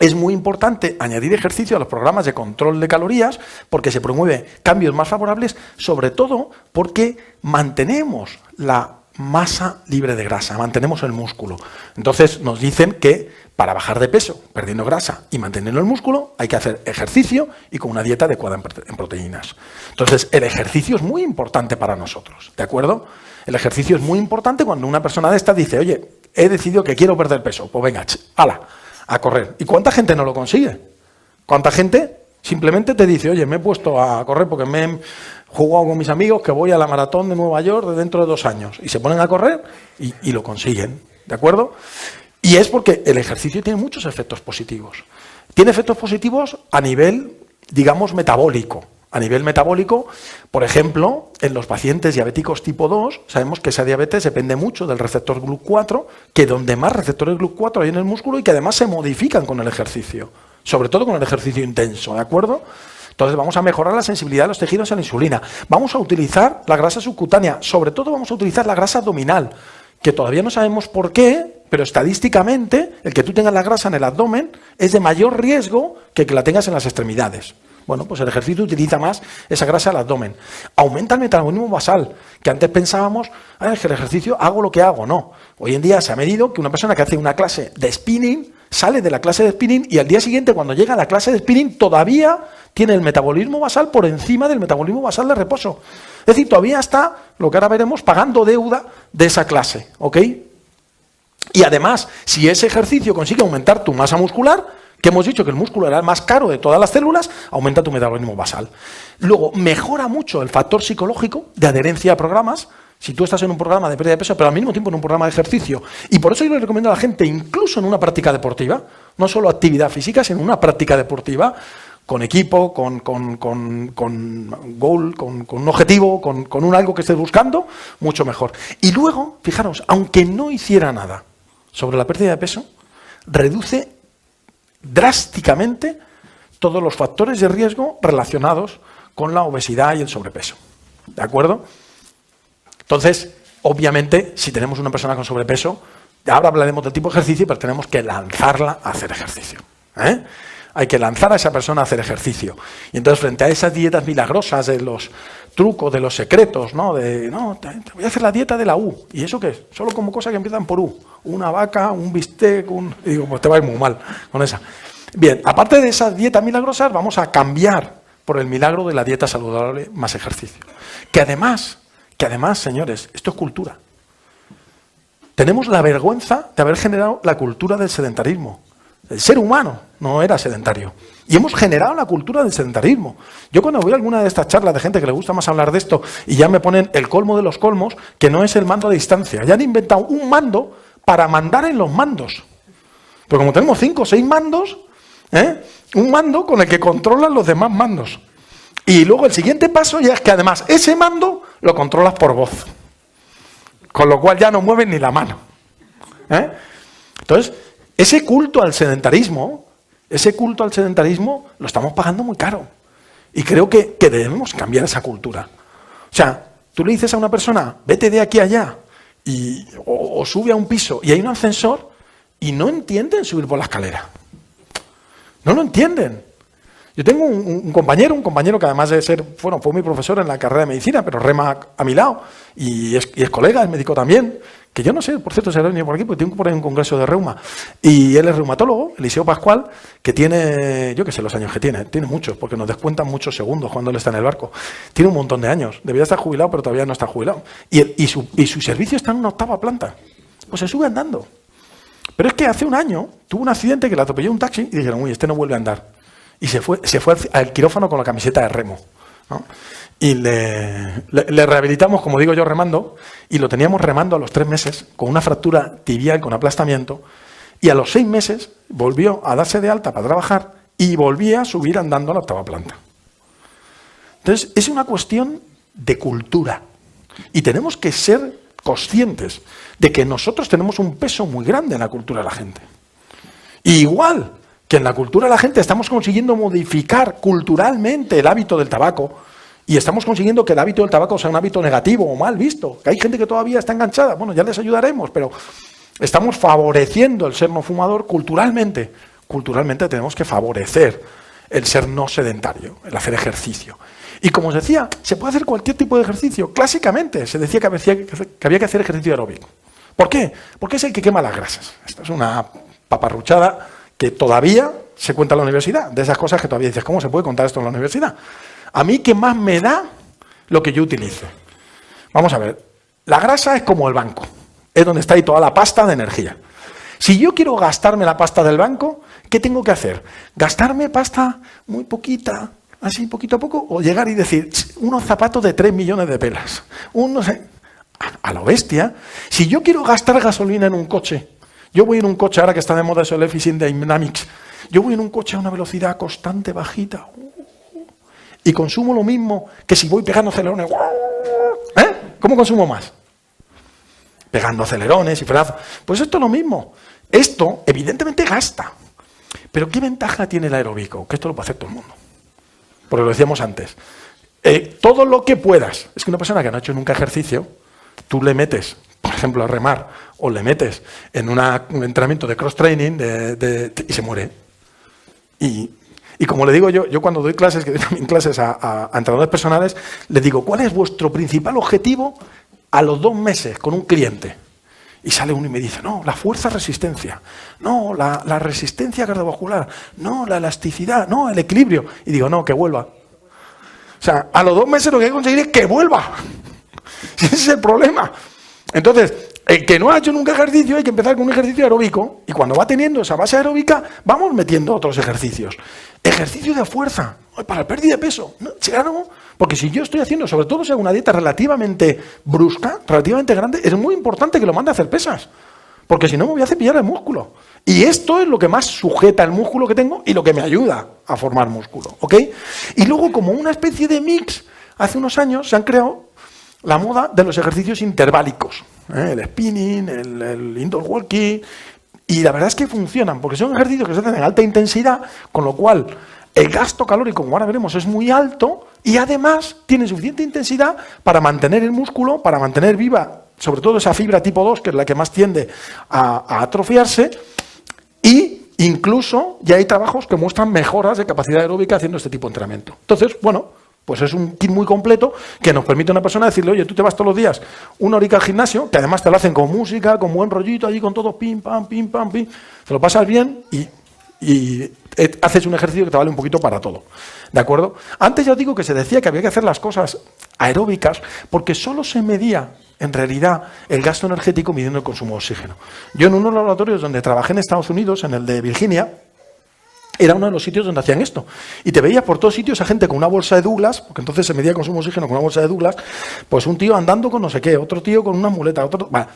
es muy importante añadir ejercicio a los programas de control de calorías porque se promueven cambios más favorables, sobre todo porque mantenemos la masa libre de grasa, mantenemos el músculo. Entonces nos dicen que para bajar de peso, perdiendo grasa y manteniendo el músculo, hay que hacer ejercicio y con una dieta adecuada en proteínas. Entonces el ejercicio es muy importante para nosotros, ¿de acuerdo? El ejercicio es muy importante cuando una persona de estas dice, oye, he decidido que quiero perder peso, pues venga, ¡hala!, a correr. ¿Y cuánta gente no lo consigue? ¿Cuánta gente Simplemente te dice, oye, me he puesto a correr porque me he jugado con mis amigos que voy a la maratón de Nueva York dentro de 2 años. Y se ponen a correr y lo consiguen, ¿de acuerdo? Y es porque el ejercicio tiene muchos efectos positivos. Tiene efectos positivos a nivel, digamos, metabólico. A nivel metabólico, por ejemplo, en los pacientes diabéticos tipo 2, sabemos que esa diabetes depende mucho del receptor GLUT4, que donde más receptores GLUT4 hay en el músculo y que además se modifican con el ejercicio, sobre todo con el ejercicio intenso, ¿de acuerdo? Entonces vamos a mejorar la sensibilidad de los tejidos a la insulina. Vamos a utilizar la grasa subcutánea, sobre todo vamos a utilizar la grasa abdominal, que todavía no sabemos por qué, pero estadísticamente el que tú tengas la grasa en el abdomen es de mayor riesgo que la tengas en las extremidades. Bueno, pues el ejercicio utiliza más esa grasa al abdomen. Aumenta el metabolismo basal, que antes pensábamos, es que el ejercicio hago lo que hago. No. Hoy en día se ha medido que una persona que hace una clase de spinning, sale de la clase de spinning y al día siguiente, cuando llega a la clase de spinning, todavía tiene el metabolismo basal por encima del metabolismo basal de reposo. Es decir, todavía está, lo que ahora veremos, pagando deuda de esa clase, ¿ok? Y además, si ese ejercicio consigue aumentar tu masa muscular, que hemos dicho que el músculo era el más caro de todas las células, aumenta tu metabolismo basal. Luego, mejora mucho el factor psicológico de adherencia a programas. Si tú estás en un programa de pérdida de peso, pero al mismo tiempo en un programa de ejercicio, y por eso yo le recomiendo a la gente, incluso en una práctica deportiva, no solo actividad física, sino una práctica deportiva, con equipo, con goal, con un objetivo, con un algo que estés buscando, mucho mejor. Y luego, fijaros, aunque no hiciera nada sobre la pérdida de peso, reduce drásticamente todos los factores de riesgo relacionados con la obesidad y el sobrepeso. ¿De acuerdo? Entonces, obviamente, si tenemos una persona con sobrepeso, ahora hablaremos del tipo de ejercicio, pero tenemos que lanzarla a hacer ejercicio. Hay que lanzar a esa persona a hacer ejercicio. Y entonces, frente a esas dietas milagrosas de los trucos, de los secretos, ¿no? Te voy a hacer la dieta de la U. ¿Y eso qué es? Solo como cosas que empiezan por U. Una vaca, un bistec, y digo, pues te va a ir muy mal con esa. Bien, aparte de esas dietas milagrosas, vamos a cambiar por el milagro de la dieta saludable más ejercicio. Que además, señores, esto es cultura. Tenemos la vergüenza de haber generado la cultura del sedentarismo. El ser humano no era sedentario. Y hemos generado la cultura del sedentarismo. Yo cuando voy a alguna de estas charlas de gente que le gusta más hablar de esto y ya me ponen el colmo de los colmos, que no es el mando a distancia. Ya han inventado un mando para mandar en los mandos. Pero como tenemos 5 o 6 mandos, un mando con el que controlan los demás mandos. Y luego el siguiente paso ya es que además ese mando lo controlas por voz. Con lo cual ya no mueves ni la mano. Entonces, ese culto al sedentarismo lo estamos pagando muy caro. Y creo que debemos cambiar esa cultura. O sea, tú le dices a una persona, vete de aquí a allá, o sube a un piso y hay un ascensor, y no entienden subir por la escalera. No lo entienden. Yo tengo un compañero que además de ser, fue mi profesor en la carrera de medicina, pero rema a mi lado, y es colega, es médico también, que yo no sé, por cierto, si ha venido por aquí, porque tengo por ahí un congreso de reuma, y él es reumatólogo, Eliseo Pascual, que tiene, yo qué sé los años que tiene muchos, porque nos descuentan muchos segundos cuando él está en el barco. Tiene un montón de años, debería estar jubilado, pero todavía no está jubilado. Y su servicio está en una 8ª planta. Pues se sube andando. Pero es que hace un año tuvo un accidente que le atropelló un taxi y dijeron, uy, este no vuelve a andar. Y se fue al quirófano con la camiseta de remo, ¿no? Y le rehabilitamos, como digo yo, remando, y lo teníamos remando a los 3 meses con una fractura tibial con aplastamiento, y a los 6 meses volvió a darse de alta para trabajar y volvía a subir andando a la 8ª planta. Entonces, es una cuestión de cultura. Y tenemos que ser conscientes de que nosotros tenemos un peso muy grande en la cultura de la gente. Y igual que en la cultura de la gente estamos consiguiendo modificar culturalmente el hábito del tabaco y estamos consiguiendo que el hábito del tabaco sea un hábito negativo o mal visto, que hay gente que todavía está enganchada, bueno, ya les ayudaremos, pero estamos favoreciendo el ser no fumador culturalmente. Culturalmente tenemos que favorecer el ser no sedentario, el hacer ejercicio. Y como os decía, se puede hacer cualquier tipo de ejercicio. Clásicamente se decía que había que hacer ejercicio aeróbico. ¿Por qué? Porque es el que quema las grasas. Esta es una paparruchada que todavía se cuenta en la universidad. De esas cosas que todavía dices, ¿cómo se puede contar esto en la universidad? A mí, ¿qué más me da lo que yo utilice? Vamos a ver, la grasa es como el banco. Es donde está ahí toda la pasta de energía. Si yo quiero gastarme la pasta del banco, ¿Qué tengo que hacer? ¿Gastarme pasta muy poquita, así poquito a poco? ¿O llegar y decir, unos zapatos de 3 millones de pelas? No sé, a lo bestia. Si yo quiero gastar gasolina en un coche, yo voy en un coche, ahora que está de moda eso, el Efficient Dynamics, yo voy en un coche a una velocidad constante, bajita, y consumo lo mismo que si voy pegando acelerones. ¿Cómo consumo más? Pegando acelerones y frenazos. Pues esto es lo mismo. Esto, evidentemente, gasta. Pero ¿qué ventaja tiene el aeróbico? Que esto lo puede hacer todo el mundo. Porque lo decíamos antes. Todo lo que puedas. Es que una persona que no ha hecho nunca ejercicio, tú le metes, por ejemplo, a remar, o le metes en un entrenamiento de cross-training y se muere. Y como le digo yo cuando doy clases, que doy también clases a entrenadores personales, les digo, ¿cuál es vuestro principal objetivo a los 2 meses con un cliente? Y sale uno y me dice, no, la fuerza-resistencia, no, la resistencia cardiovascular, no, la elasticidad, no, el equilibrio. Y digo, no, que vuelva. O sea, a los 2 meses lo que hay que conseguir es que vuelva. Ese es el problema. Entonces, el que no ha hecho nunca ejercicio, hay que empezar con un ejercicio aeróbico, y cuando va teniendo esa base aeróbica, vamos metiendo otros ejercicios. Ejercicio de fuerza, para la pérdida de peso. No, claro, porque si yo estoy haciendo, sobre todo si hago una dieta relativamente brusca, relativamente grande, es muy importante que lo mande a hacer pesas, porque si no me voy a cepillar el músculo. Y esto es lo que más sujeta el músculo que tengo y lo que me ayuda a formar músculo, ¿ok? Y luego, como una especie de mix, hace unos años se han creado la moda de los ejercicios interválicos, el spinning, el indoor walking, y la verdad es que funcionan, porque son ejercicios que se hacen en alta intensidad, con lo cual el gasto calórico, como ahora veremos, es muy alto, y además tienen suficiente intensidad para mantener el músculo, para mantener viva, sobre todo esa fibra tipo 2, que es la que más tiende a atrofiarse, y incluso ya hay trabajos que muestran mejoras de capacidad aeróbica haciendo este tipo de entrenamiento. Entonces, bueno, pues es un kit muy completo que nos permite a una persona decirle, oye, tú te vas todos los días 1 horica al gimnasio, que además te lo hacen con música, con buen rollito, allí con todo, pim, pam, te lo pasas bien y haces un ejercicio que te vale un poquito para todo. ¿De acuerdo? Antes ya os digo que se decía que había que hacer las cosas aeróbicas porque solo se medía, en realidad, el gasto energético midiendo el consumo de oxígeno. Yo en unos laboratorios donde trabajé en Estados Unidos, en el de Virginia, era uno de los sitios donde hacían esto. Y te veías por todos sitios a gente con una bolsa de Douglas, porque entonces se medía el consumo de oxígeno con una bolsa de Douglas, pues un tío andando con no sé qué, otro tío con una muleta, otro... Bueno.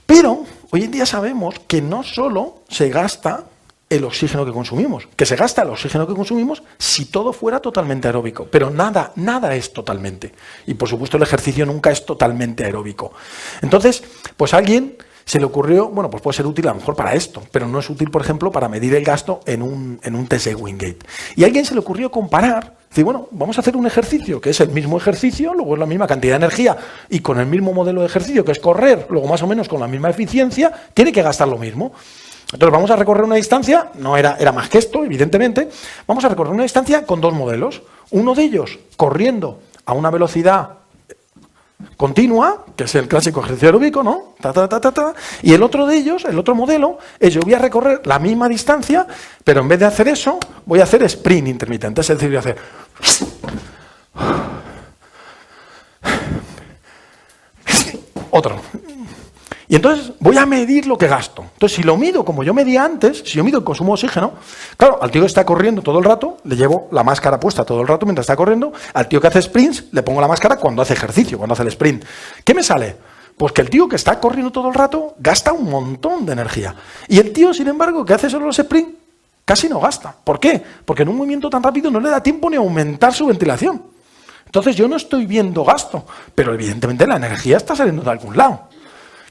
Pero hoy en día sabemos que no solo se gasta el oxígeno que consumimos, que se gasta el oxígeno que consumimos si todo fuera totalmente aeróbico, pero nada es totalmente. Y por supuesto el ejercicio nunca es totalmente aeróbico. Entonces, pues alguien se le ocurrió, bueno, pues puede ser útil a lo mejor para esto, pero no es útil, por ejemplo, para medir el gasto en un test de Wingate. Y a alguien se le ocurrió comparar, decir, bueno, vamos a hacer un ejercicio que es el mismo ejercicio, luego es la misma cantidad de energía y con el mismo modelo de ejercicio que es correr, luego más o menos con la misma eficiencia, tiene que gastar lo mismo. Entonces vamos a recorrer una distancia, no era más que esto, evidentemente, vamos a recorrer una distancia con 2 modelos. Uno de ellos corriendo a una velocidad continua, que es el clásico ejercicio aeróbico, ¿no? Y el otro de ellos, el otro modelo, es yo voy a recorrer la misma distancia, pero en vez de hacer eso, voy a hacer sprint intermitente, es decir, voy a hacer... otro. Y entonces voy a medir lo que gasto. Entonces, si lo mido como yo medía antes, si yo mido el consumo de oxígeno, claro, al tío que está corriendo todo el rato, le llevo la máscara puesta todo el rato mientras está corriendo, al tío que hace sprints, le pongo la máscara cuando hace ejercicio, cuando hace el sprint. ¿Qué me sale? Pues que el tío que está corriendo todo el rato gasta un montón de energía. Y el tío, sin embargo, que hace solo los sprints, casi no gasta. ¿Por qué? Porque en un movimiento tan rápido no le da tiempo ni a aumentar su ventilación. Entonces yo no estoy viendo gasto, pero evidentemente la energía está saliendo de algún lado.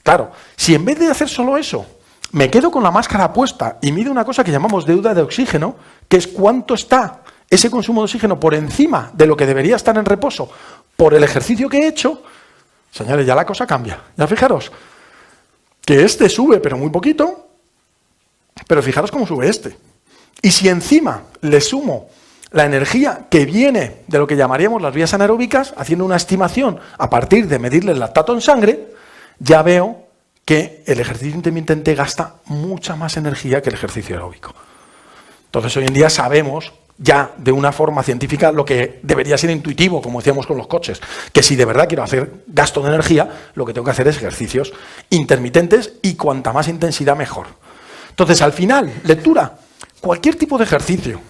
Claro, si en vez de hacer solo eso, me quedo con la máscara puesta y mido una cosa que llamamos deuda de oxígeno, que es cuánto está ese consumo de oxígeno por encima de lo que debería estar en reposo por el ejercicio que he hecho, señores, ya la cosa cambia. Ya fijaros que este sube, pero muy poquito, pero fijaros cómo sube este. Y si encima le sumo la energía que viene de lo que llamaríamos las vías anaeróbicas, haciendo una estimación a partir de medirle el lactato en sangre, ya veo que el ejercicio intermitente gasta mucha más energía que el ejercicio aeróbico. Entonces, hoy en día sabemos ya de una forma científica lo que debería ser intuitivo, como decíamos con los coches, que si de verdad quiero hacer gasto de energía, lo que tengo que hacer es ejercicios intermitentes y cuanta más intensidad mejor. Entonces, al final, lectura, cualquier tipo de ejercicio.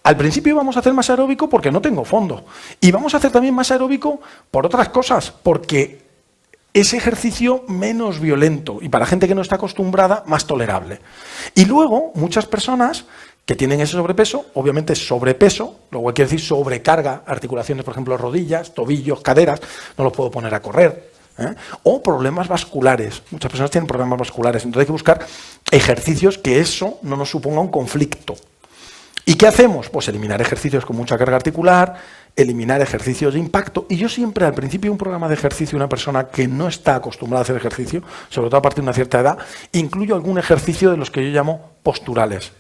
Al principio vamos a hacer más aeróbico porque no tengo fondo. Y vamos a hacer también más aeróbico por otras cosas, porque es ejercicio menos violento y para gente que no está acostumbrada, más tolerable. Y luego, muchas personas que tienen ese sobrepeso, obviamente sobrepeso, lo cual quiere decir sobrecarga, articulaciones, por ejemplo, rodillas, tobillos, caderas, no los puedo poner a correr. O problemas vasculares. Muchas personas tienen problemas vasculares, entonces hay que buscar ejercicios que eso no nos suponga un conflicto. ¿Y qué hacemos? Pues eliminar ejercicios con mucha carga articular, eliminar ejercicios de impacto. Y yo siempre, al principio de un programa de ejercicio, una persona que no está acostumbrada a hacer ejercicio, sobre todo a partir de una cierta edad, incluyo algún ejercicio de los que yo llamo posturales.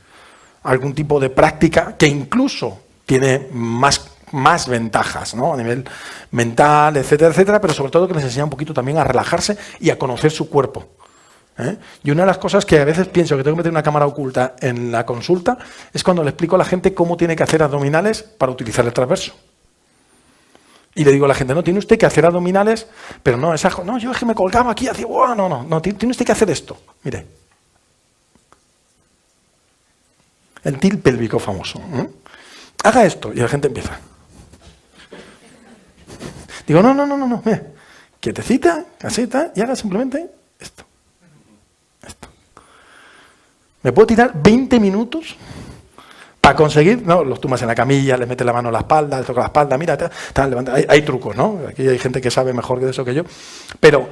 Algún tipo de práctica que incluso tiene más ventajas, ¿no? A nivel mental, etcétera, etcétera, pero sobre todo que les enseña un poquito también a relajarse y a conocer su cuerpo. Y una de las cosas que a veces pienso que tengo que meter una cámara oculta en la consulta es cuando le explico a la gente cómo tiene que hacer abdominales para utilizar el transverso. Y le digo a la gente, no, tiene usted que hacer abdominales, pero no, no, yo es que me colgaba aquí, hacía, oh, no, tiene usted que hacer esto. Mire. El tilt pélvico famoso. Haga esto, y la gente empieza. Digo, no, mire, quietecita, caseta, y haga simplemente esto. ¿Me puedo tirar 20 minutos para conseguir? No, los tumbas en la camilla, le metes la mano a la espalda, le toca la espalda, mira, levanta. Hay trucos, ¿no? Aquí hay gente que sabe mejor de eso que yo. Pero,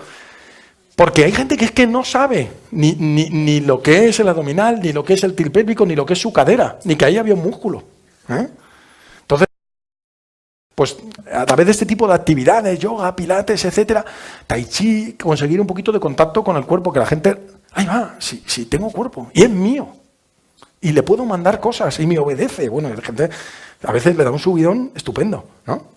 porque hay gente que es que no sabe ni lo que es el abdominal, ni lo que es el tilt pélvico, ni lo que es su cadera, ni que ahí había un músculo. Entonces, pues a través de este tipo de actividades, yoga, pilates, etcétera, tai chi, conseguir un poquito de contacto con el cuerpo, que la gente, ahí va, sí tengo cuerpo, y es mío, y le puedo mandar cosas, y me obedece. Bueno, la gente a veces le da un subidón estupendo, ¿no?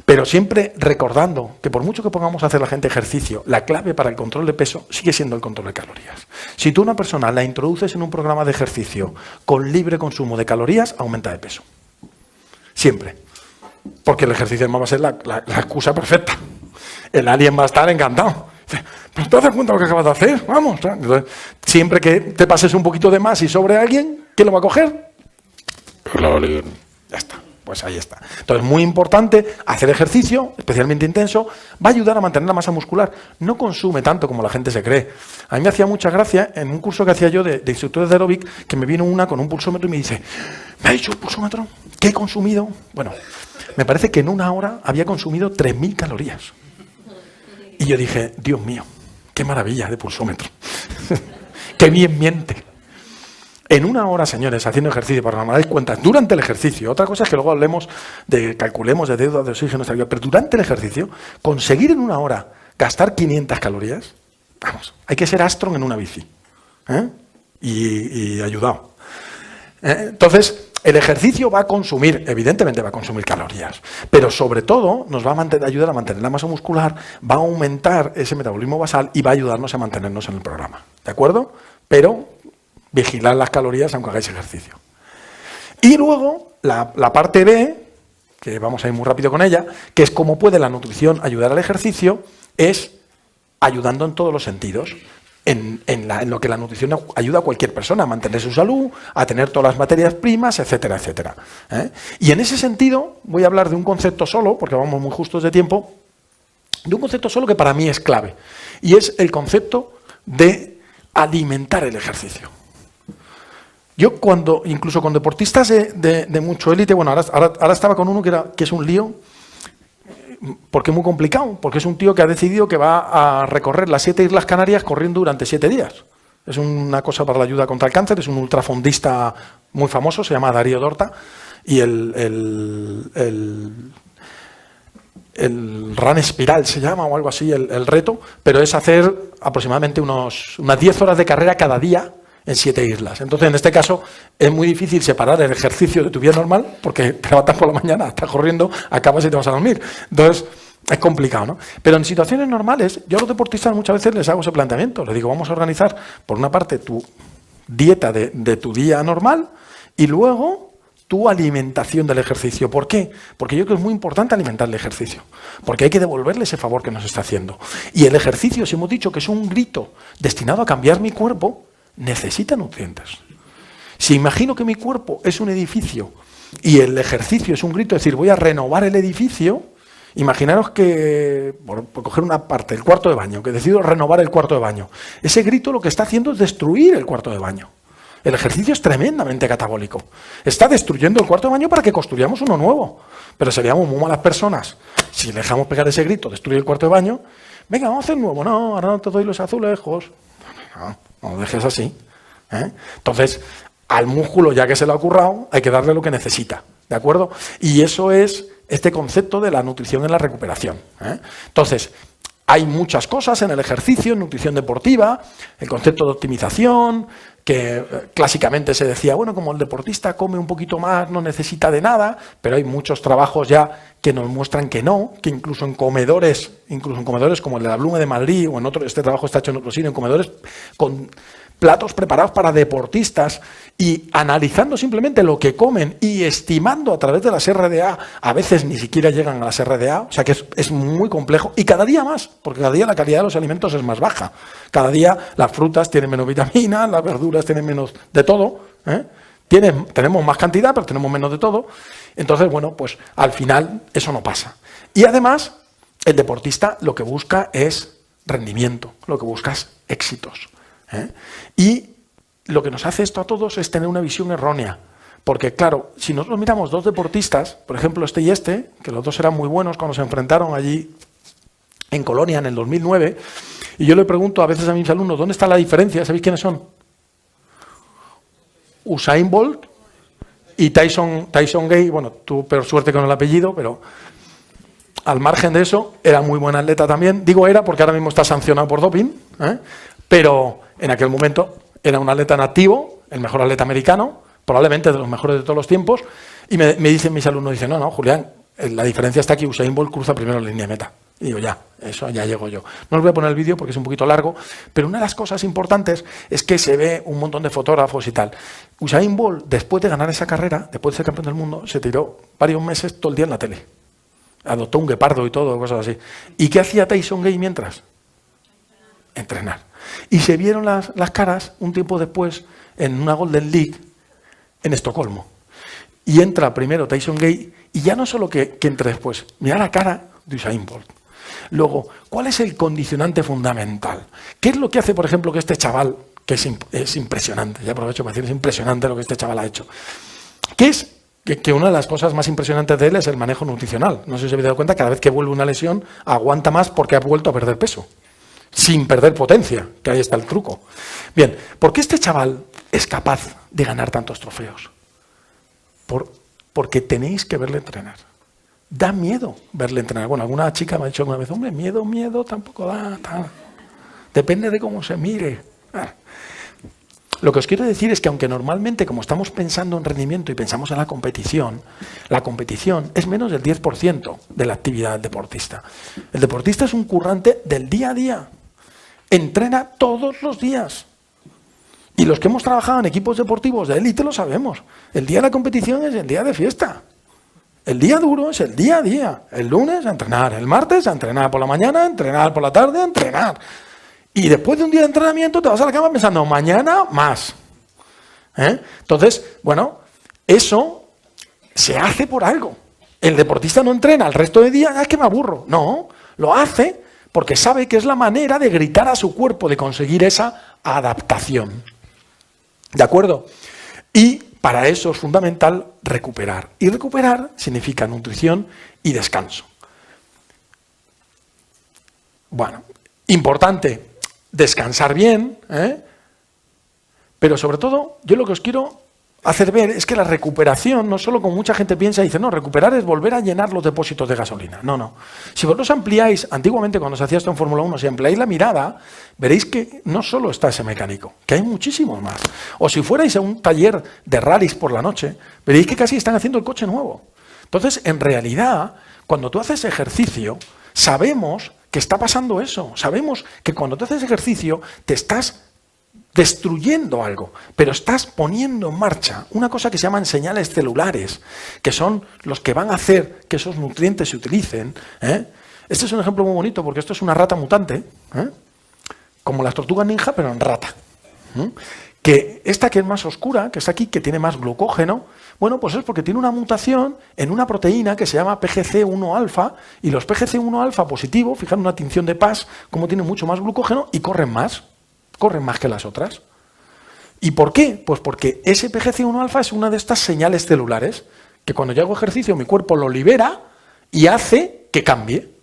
Pero siempre recordando que por mucho que pongamos a hacer la gente ejercicio, la clave para el control de peso sigue siendo el control de calorías. Si tú a una persona la introduces en un programa de ejercicio con libre consumo de calorías, aumenta de peso. Siempre. Porque el ejercicio además va a ser la excusa perfecta. El alien va a estar encantado. ¿Pero te das cuenta de lo que acabas de hacer? Vamos. Entonces, siempre que te pases un poquito de más y sobre alguien, ¿quién lo va a coger? El alien. Ya está. Pues ahí está. Entonces, muy importante, hacer ejercicio, especialmente intenso, va a ayudar a mantener la masa muscular. No consume tanto como la gente se cree. A mí me hacía mucha gracia en un curso que hacía yo de instructores de aeróbic, que me vino una con un pulsómetro y me dice, ¿me ha dicho un pulsómetro? ¿Qué he consumido? Bueno, me parece que en una hora había consumido 3.000 calorías. Y yo dije, Dios mío, qué maravilla de pulsómetro. Qué bien miente. En una hora, señores, haciendo ejercicio, para normales cuentas, durante el ejercicio, otra cosa es que luego hablemos calculemos de deuda de oxígeno, pero durante el ejercicio, conseguir en una hora gastar 500 calorías, vamos, hay que ser Armstrong en una bici. Y ayudado. Entonces, el ejercicio va a consumir, evidentemente va a consumir calorías, pero sobre todo nos va a ayudar a mantener la masa muscular, va a aumentar ese metabolismo basal y va a ayudarnos a mantenernos en el programa. ¿De acuerdo? Pero vigilar las calorías aunque hagáis ejercicio. Y luego, la parte B, que vamos a ir muy rápido con ella, que es cómo puede la nutrición ayudar al ejercicio, es ayudando en todos los sentidos. En lo que la nutrición ayuda a cualquier persona a mantener su salud, a tener todas las materias primas, etcétera, etcétera. Y en ese sentido voy a hablar de un concepto solo, porque vamos muy justos de tiempo, de un concepto solo que para mí es clave, y es el concepto de alimentar el ejercicio. Yo incluso con deportistas de mucho élite, bueno, ahora estaba con uno que es un lío, porque es muy complicado, porque es un tío que ha decidido que va a recorrer las 7 Islas Canarias corriendo durante 7 días. Es una cosa para la ayuda contra el cáncer, es un ultrafondista muy famoso, se llama Darío Dorta, y el Run Espiral se llama, o algo así, el reto, pero es hacer aproximadamente unas 10 horas de carrera cada día en 7 islas. Entonces, en este caso, es muy difícil separar el ejercicio de tu vida normal, porque te levantas por la mañana, estás corriendo, acabas y te vas a dormir. Entonces, es complicado, ¿no? Pero en situaciones normales, yo a los deportistas muchas veces les hago ese planteamiento. Les digo, vamos a organizar, por una parte, tu dieta de tu día normal, y luego tu alimentación del ejercicio. ¿Por qué? Porque yo creo que es muy importante alimentar el ejercicio, porque hay que devolverle ese favor que nos está haciendo. Y el ejercicio, si hemos dicho que es un grito destinado a cambiar mi cuerpo, necesita nutrientes. Si imagino que mi cuerpo es un edificio y el ejercicio es un grito, es decir, voy a renovar el edificio, imaginaros que, por coger una parte, el cuarto de baño, que decido renovar el cuarto de baño. Ese grito lo que está haciendo es destruir el cuarto de baño. El ejercicio es tremendamente catabólico. Está destruyendo el cuarto de baño para que construyamos uno nuevo. Pero seríamos muy malas personas si dejamos pegar ese grito, destruir el cuarto de baño. Venga, vamos a hacer nuevo. No, ahora no te doy los azulejos. No lo dejes así. Entonces, al músculo, ya que se lo ha currado, hay que darle lo que necesita. ¿De acuerdo? Y eso es este concepto de la nutrición en la recuperación. Entonces, hay muchas cosas en el ejercicio, en nutrición deportiva, el concepto de optimización, que clásicamente se decía, bueno, como el deportista come un poquito más, no necesita de nada, pero hay muchos trabajos ya que nos muestran que no, que incluso en comedores como el de la Blume de Madrid, o en otro, este trabajo está hecho en otro sitio, en comedores con platos preparados para deportistas y analizando simplemente lo que comen y estimando a través de las RDA, a veces ni siquiera llegan a las RDA, o sea que es muy complejo y cada día más, porque cada día la calidad de los alimentos es más baja. Cada día las frutas tienen menos vitaminas, las verduras tienen menos de todo, tenemos más cantidad, pero tenemos menos de todo. Entonces, bueno, pues al final eso no pasa. Y además, el deportista lo que busca es rendimiento, lo que busca es éxitos. Y lo que nos hace esto a todos es tener una visión errónea. Porque, claro, si nosotros miramos dos deportistas, por ejemplo, este y este, que los dos eran muy buenos cuando se enfrentaron allí en Colonia en el 2009, y yo le pregunto a veces a mis alumnos, ¿dónde está la diferencia? ¿Sabéis quiénes son? Usain Bolt y Tyson Gay. Bueno, tuvo peor suerte con el apellido, pero al margen de eso, era muy buen atleta también. Digo era porque ahora mismo está sancionado por doping, pero en aquel momento era un atleta nativo, el mejor atleta americano, probablemente de los mejores de todos los tiempos, y me dicen mis alumnos, dicen, no, Julián, la diferencia está que Usain Bolt cruza primero la línea de meta. Y digo, ya, eso ya llego yo. No os voy a poner el vídeo porque es un poquito largo, pero una de las cosas importantes es que se ve un montón de fotógrafos y tal. Usain Bolt, después de ganar esa carrera, después de ser campeón del mundo, se tiró varios meses todo el día en la tele. Adoptó un guepardo y todo, cosas así. ¿Y qué hacía Tyson Gay mientras? Entrenar. Y se vieron las caras un tiempo después en una Golden League en Estocolmo. Y entra primero Tyson Gay y ya no solo que entre después, mira la cara de Usain Bolt. Luego, ¿cuál es el condicionante fundamental? ¿Qué es lo que hace, por ejemplo, que este chaval, que es impresionante, ya aprovecho para decir, es impresionante lo que este chaval ha hecho? ¿Qué es? Que una de las cosas más impresionantes de él es el manejo nutricional. No sé si os habéis dado cuenta, cada vez que vuelve una lesión, aguanta más porque ha vuelto a perder peso, sin perder potencia, que ahí está el truco. Bien, ¿por qué este chaval es capaz de ganar tantos trofeos? Porque tenéis que verle entrenar. Da miedo verle entrenar. Bueno, alguna chica me ha dicho alguna vez, hombre, miedo tampoco da. Depende de cómo se mire. Lo que os quiero decir es que aunque normalmente, como estamos pensando en rendimiento y pensamos en la competición es menos del 10% de la actividad del deportista. El deportista es un currante del día a día. Entrena todos los días. Y los que hemos trabajado en equipos deportivos de élite lo sabemos. El día de la competición es el día de fiesta. El día duro es el día a día. El lunes a entrenar, el martes a entrenar por la mañana, a entrenar por la tarde, a entrenar. Y después de un día de entrenamiento te vas a la cama pensando, mañana más. Entonces, bueno, eso se hace por algo. El deportista no entrena el resto de días, es que me aburro. No, lo hace porque sabe que es la manera de gritar a su cuerpo, de conseguir esa adaptación. ¿De acuerdo? Y para eso es fundamental recuperar. Y recuperar significa nutrición y descanso. Bueno, importante descansar bien, pero sobre todo, yo lo que os quiero hacer ver es que la recuperación, no solo como mucha gente piensa y dice, no, recuperar es volver a llenar los depósitos de gasolina. No, no. Si vosotros ampliáis, antiguamente cuando se hacía esto en Fórmula 1, si ampliáis la mirada, veréis que no solo está ese mecánico, que hay muchísimos más. O si fuerais a un taller de rallies por la noche, veréis que casi están haciendo el coche nuevo. Entonces, en realidad, cuando tú haces ejercicio, sabemos que está pasando eso. Sabemos que cuando tú haces ejercicio, te estás destruyendo algo, pero estás poniendo en marcha una cosa que se llaman señales celulares, que son los que van a hacer que esos nutrientes se utilicen. Este es un ejemplo muy bonito porque esto es una rata mutante, como las tortugas ninja, pero en rata. Que esta que es más oscura, que es aquí, que tiene más glucógeno, bueno, pues es porque tiene una mutación en una proteína que se llama PGC1-alfa, y los PGC1-alfa positivo, fijaros una tinción de Pasch, como tienen mucho más glucógeno y corren más que las otras. ¿Y por qué? Pues porque ese PGC1-alfa es una de estas señales celulares, que cuando yo hago ejercicio mi cuerpo lo libera y hace que cambie.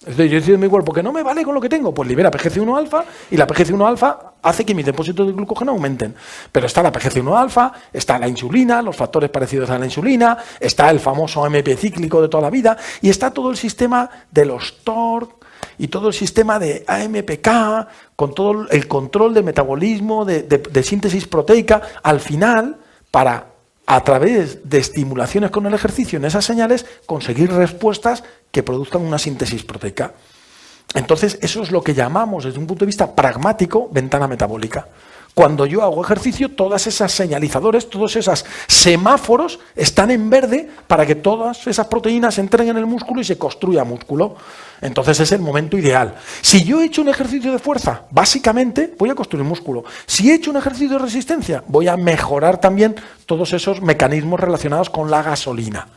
Entonces yo decido en mi cuerpo que no me vale con lo que tengo, pues libera PGC1-alfa y la PGC1-alfa hace que mis depósitos de glucógeno aumenten. Pero está la PGC1-alfa, está la insulina, los factores parecidos a la insulina, está el famoso AMP cíclico de toda la vida y está todo el sistema de los TORC y todo el sistema de AMPK con todo el control de metabolismo, de síntesis proteica, al final para a través de estimulaciones con el ejercicio en esas señales, conseguir respuestas que produzcan una síntesis proteica. Entonces, eso es lo que llamamos, desde un punto de vista pragmático, ventana metabólica. Cuando yo hago ejercicio, todas esas señalizadores, todos esos semáforos están en verde para que todas esas proteínas entren en el músculo y se construya músculo. Entonces es el momento ideal. Si yo he hecho un ejercicio de fuerza, básicamente voy a construir músculo. Si he hecho un ejercicio de resistencia, voy a mejorar también todos esos mecanismos relacionados con la gasolina,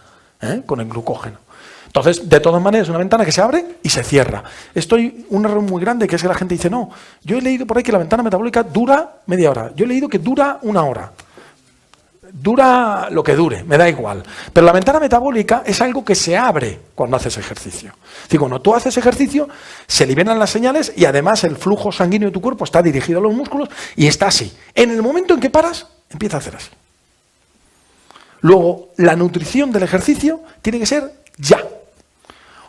con el glucógeno. Entonces, de todas maneras, es una ventana que se abre y se cierra. Esto hay un error muy grande, que es que la gente dice, no, yo he leído por ahí que la ventana metabólica dura media hora. Yo he leído que dura una hora. Dura lo que dure, me da igual. Pero la ventana metabólica es algo que se abre cuando haces ejercicio. Es decir, cuando tú haces ejercicio, se liberan las señales y además el flujo sanguíneo de tu cuerpo está dirigido a los músculos y está así. En el momento en que paras, empieza a hacer así. Luego, la nutrición del ejercicio tiene que ser ya.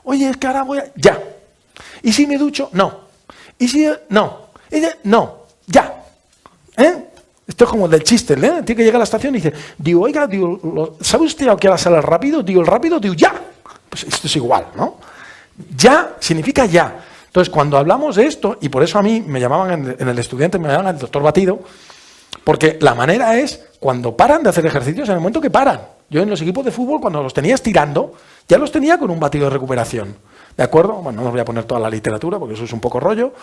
Oye, es que ahora voy a... Ya. ¿Y si me ducho? No. ¿Y si...? No. No. Ya. Esto es como el del chiste, Tiene que llegar a la estación y dice, digo, oiga, digo, ¿sabe usted a qué hora sale el rápido? Digo, el rápido, digo, ya. Pues esto es igual, ¿no? Ya significa ya. Entonces, cuando hablamos de esto, y por eso a mí me llamaban en el estudiante, me llamaban el doctor Batido, porque la manera es, cuando paran de hacer ejercicios, en el momento que paran. Yo en los equipos de fútbol, cuando los tenía estirando, ya los tenía con un batido de recuperación. ¿De acuerdo? Bueno, no os voy a poner toda la literatura, porque eso es un poco rollo.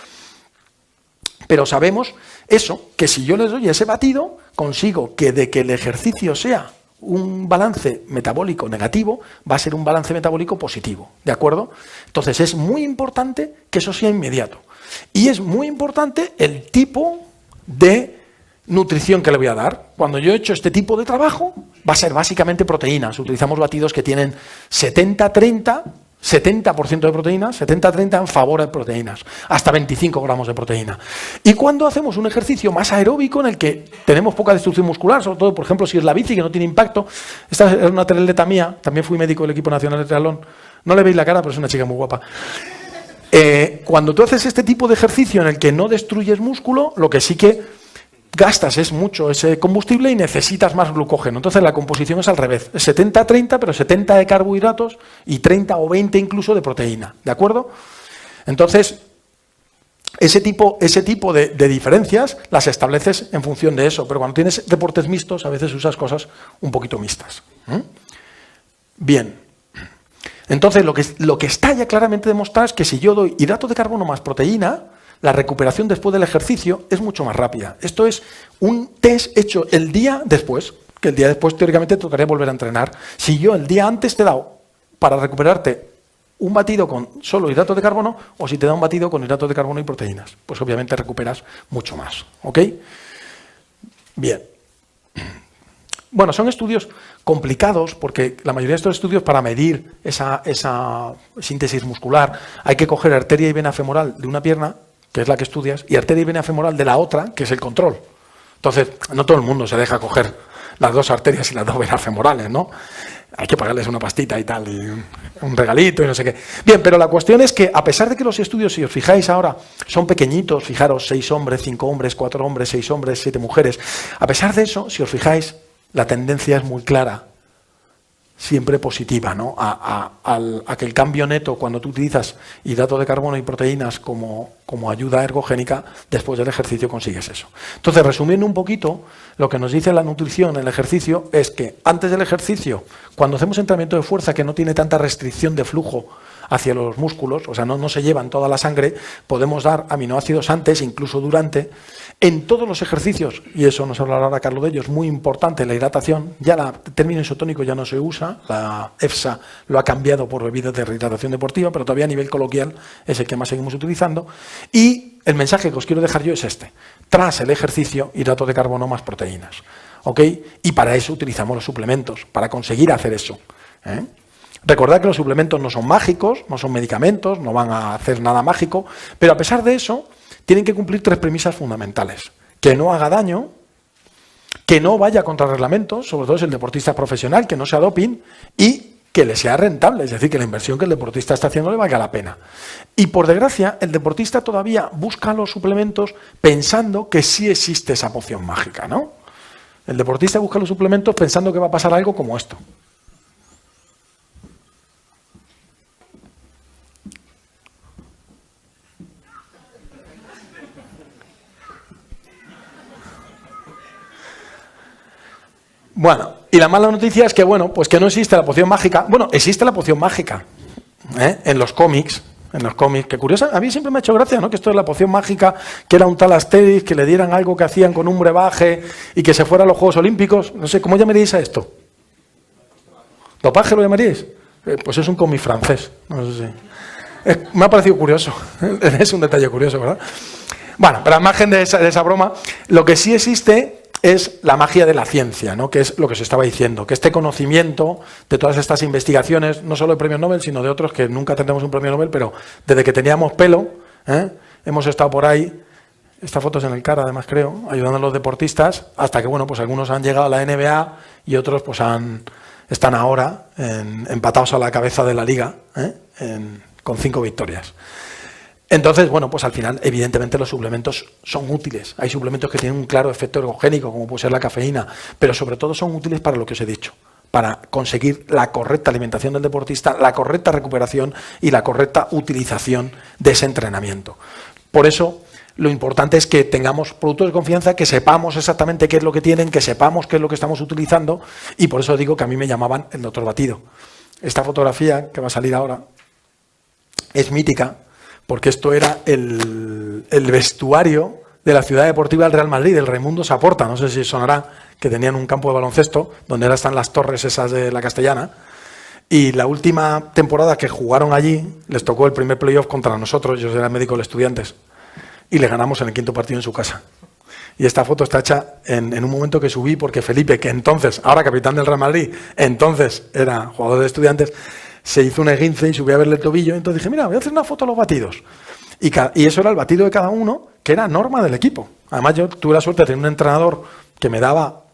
Pero sabemos eso, que si yo les doy ese batido, consigo que de que el ejercicio sea un balance metabólico negativo, va a ser un balance metabólico positivo. ¿De acuerdo? Entonces es muy importante que eso sea inmediato. Y es muy importante el tipo de nutrición que le voy a dar. Cuando yo he hecho este tipo de trabajo, va a ser básicamente proteínas. Utilizamos batidos que tienen 70-30, 70% de proteínas, 70-30 en favor de proteínas, hasta 25 gramos de proteína. Y cuando hacemos un ejercicio más aeróbico en el que tenemos poca destrucción muscular, sobre todo, por ejemplo, si es la bici, que no tiene impacto, esta es una triatleta mía, también fui médico del equipo nacional de triatlón, no le veis la cara, pero es una chica muy guapa. Cuando tú haces este tipo de ejercicio en el que no destruyes músculo, lo que sí que gastas es mucho ese combustible y necesitas más glucógeno. Entonces la composición es al revés, es 70-30, pero 70 de carbohidratos y 30 o 20 incluso de proteína, ¿de acuerdo? Entonces, ese tipo de diferencias las estableces en función de eso, pero cuando tienes deportes mixtos a veces usas cosas un poquito mixtas. Bien, entonces lo que está ya claramente demostrado es que si yo doy hidratos de carbono más proteína, la recuperación después del ejercicio es mucho más rápida. Esto es un test hecho el día después, que el día después teóricamente te tocaría volver a entrenar. Si yo el día antes te he dado para recuperarte un batido con solo hidratos de carbono, o si te da un batido con hidratos de carbono y proteínas, pues obviamente recuperas mucho más. ¿Ok? Bien. Bueno, son estudios complicados porque la mayoría de estos estudios para medir esa síntesis muscular hay que coger arteria y vena femoral de una pierna, que es la que estudias, y arteria y vena femoral de la otra, que es el control. Entonces, no todo el mundo se deja coger las dos arterias y las dos venas femorales, ¿no? Hay que pagarles una pastita y tal, y un regalito y no sé qué. Bien, pero la cuestión es que, a pesar de que los estudios, si os fijáis ahora, son pequeñitos, fijaros, 6 hombres, 5 hombres, 4 hombres, 6 hombres, 7 mujeres, a pesar de eso, si os fijáis, la tendencia es muy clara, siempre positiva, ¿no? A que el cambio neto, cuando tú utilizas hidratos de carbono y proteínas como ayuda ergogénica, después del ejercicio consigues eso. Entonces, resumiendo un poquito, lo que nos dice la nutrición en el ejercicio es que antes del ejercicio, cuando hacemos entrenamiento de fuerza que no tiene tanta restricción de flujo hacia los músculos, o sea, no se llevan toda la sangre, podemos dar aminoácidos antes, incluso durante, en todos los ejercicios, y eso nos hablará ahora Carlos de ello, es muy importante la hidratación, ya el término isotónico ya no se usa, la EFSA lo ha cambiado por bebidas de rehidratación deportiva, pero todavía a nivel coloquial es el que más seguimos utilizando, y el mensaje que os quiero dejar yo es este: tras el ejercicio, hidratos de carbono más proteínas, ¿ok? Y para eso utilizamos los suplementos, para conseguir hacer eso, ¿eh? Recordad que los suplementos no son mágicos, no son medicamentos, no van a hacer nada mágico, pero a pesar de eso, tienen que cumplir 3 premisas fundamentales: que no haga daño, que no vaya contra reglamentos, sobre todo si el deportista es profesional, que no sea doping, y que le sea rentable, es decir, que la inversión que el deportista está haciendo le valga la pena. Y por desgracia, el deportista todavía busca los suplementos pensando que sí existe esa poción mágica, ¿no? El deportista busca los suplementos pensando que va a pasar algo como esto. Bueno, y la mala noticia es que, bueno, pues que no existe la poción mágica. Bueno, existe la poción mágica, ¿eh? En los cómics, que curiosa, a mí siempre me ha hecho gracia, ¿no? Que esto es la poción mágica, que era un tal Asterix, que le dieran algo que hacían con un brebaje y que se fuera a los Juegos Olímpicos. No sé, ¿cómo llamaríais a esto? ¿Dopaje lo llamaríais? Pues es un cómic francés, no sé si. Me ha parecido curioso, es un detalle curioso, ¿verdad? Bueno, pero al margen de esa broma, lo que sí existe es la magia de la ciencia, ¿no? Que es lo que se estaba diciendo, que este conocimiento de todas estas investigaciones, no solo de premios Nobel, sino de otros que nunca tendremos un premio Nobel, pero desde que teníamos pelo, hemos estado por ahí, esta foto es en el CAR además creo, ayudando a los deportistas, hasta que bueno, pues algunos han llegado a la NBA y otros pues están ahora empatados a la cabeza de la liga, con 5 victorias. Entonces, bueno, pues al final, evidentemente, los suplementos son útiles. Hay suplementos que tienen un claro efecto ergogénico, como puede ser la cafeína, pero sobre todo son útiles para lo que os he dicho, para conseguir la correcta alimentación del deportista, la correcta recuperación y la correcta utilización de ese entrenamiento. Por eso, lo importante es que tengamos productos de confianza, que sepamos exactamente qué es lo que tienen, que sepamos qué es lo que estamos utilizando, y por eso digo que a mí me llamaban el doctor Batido. Esta fotografía, que va a salir ahora, es mítica, porque esto era el vestuario de la ciudad deportiva del Real Madrid, del Raimundo Saporta, no sé si sonará, que tenían un campo de baloncesto, donde ahora están las torres esas de la Castellana, y la última temporada que jugaron allí, les tocó el primer playoff contra nosotros, yo era médico de Estudiantes, y le ganamos en el 5º partido en su casa. Y esta foto está hecha en un momento que subí, porque Felipe, que entonces, ahora capitán del Real Madrid, entonces era jugador de Estudiantes, se hizo un esguince y subí a verle el tobillo, entonces dije, mira, voy a hacer una foto a los batidos. Y eso era el batido de cada uno, que era norma del equipo. Además, yo tuve la suerte de tener un entrenador que me daba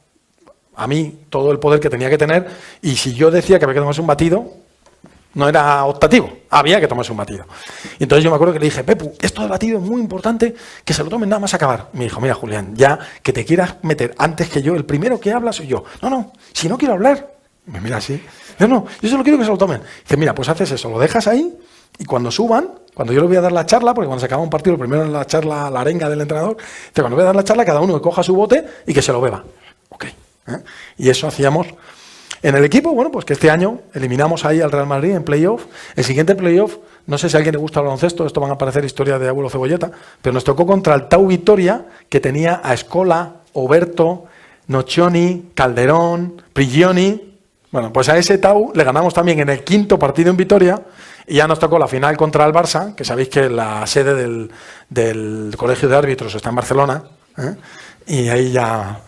a mí todo el poder que tenía que tener, y si yo decía que había que tomarse un batido, no era optativo, había que tomarse un batido. Y entonces yo me acuerdo que le dije, Pepu, esto del batido es muy importante, que se lo tomen nada más acabar. Me dijo, mira, Julián, ya que te quieras meter antes que yo, el primero que habla soy yo. No, si no quiero hablar. Me mira así. No, yo solo quiero que se lo tomen. Dice, mira, pues haces eso, lo dejas ahí, y cuando suban, cuando yo les voy a dar la charla, porque cuando se acaba un partido, lo primero en la charla, la arenga del entrenador, dice, cuando voy a dar la charla, cada uno que coja su bote y que se lo beba. Ok. Y eso hacíamos en el equipo. Bueno, pues que este año eliminamos ahí al Real Madrid en playoff. El siguiente playoff, no sé si a alguien le gusta el baloncesto, esto van a aparecer historias de abuelo Cebolleta, pero nos tocó contra el Tau Vitoria, que tenía a Escola, Oberto, Nocioni, Calderón, Prigioni. Bueno, pues a ese Tau le ganamos también en el 5º partido en Vitoria, y ya nos tocó la final contra el Barça, que sabéis que la sede del Colegio de Árbitros está en Barcelona, y ahí ya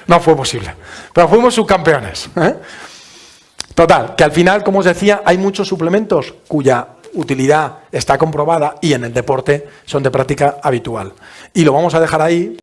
no fue posible. Pero fuimos subcampeones. Total, que al final, como os decía, hay muchos suplementos cuya utilidad está comprobada y en el deporte son de práctica habitual. Y lo vamos a dejar ahí.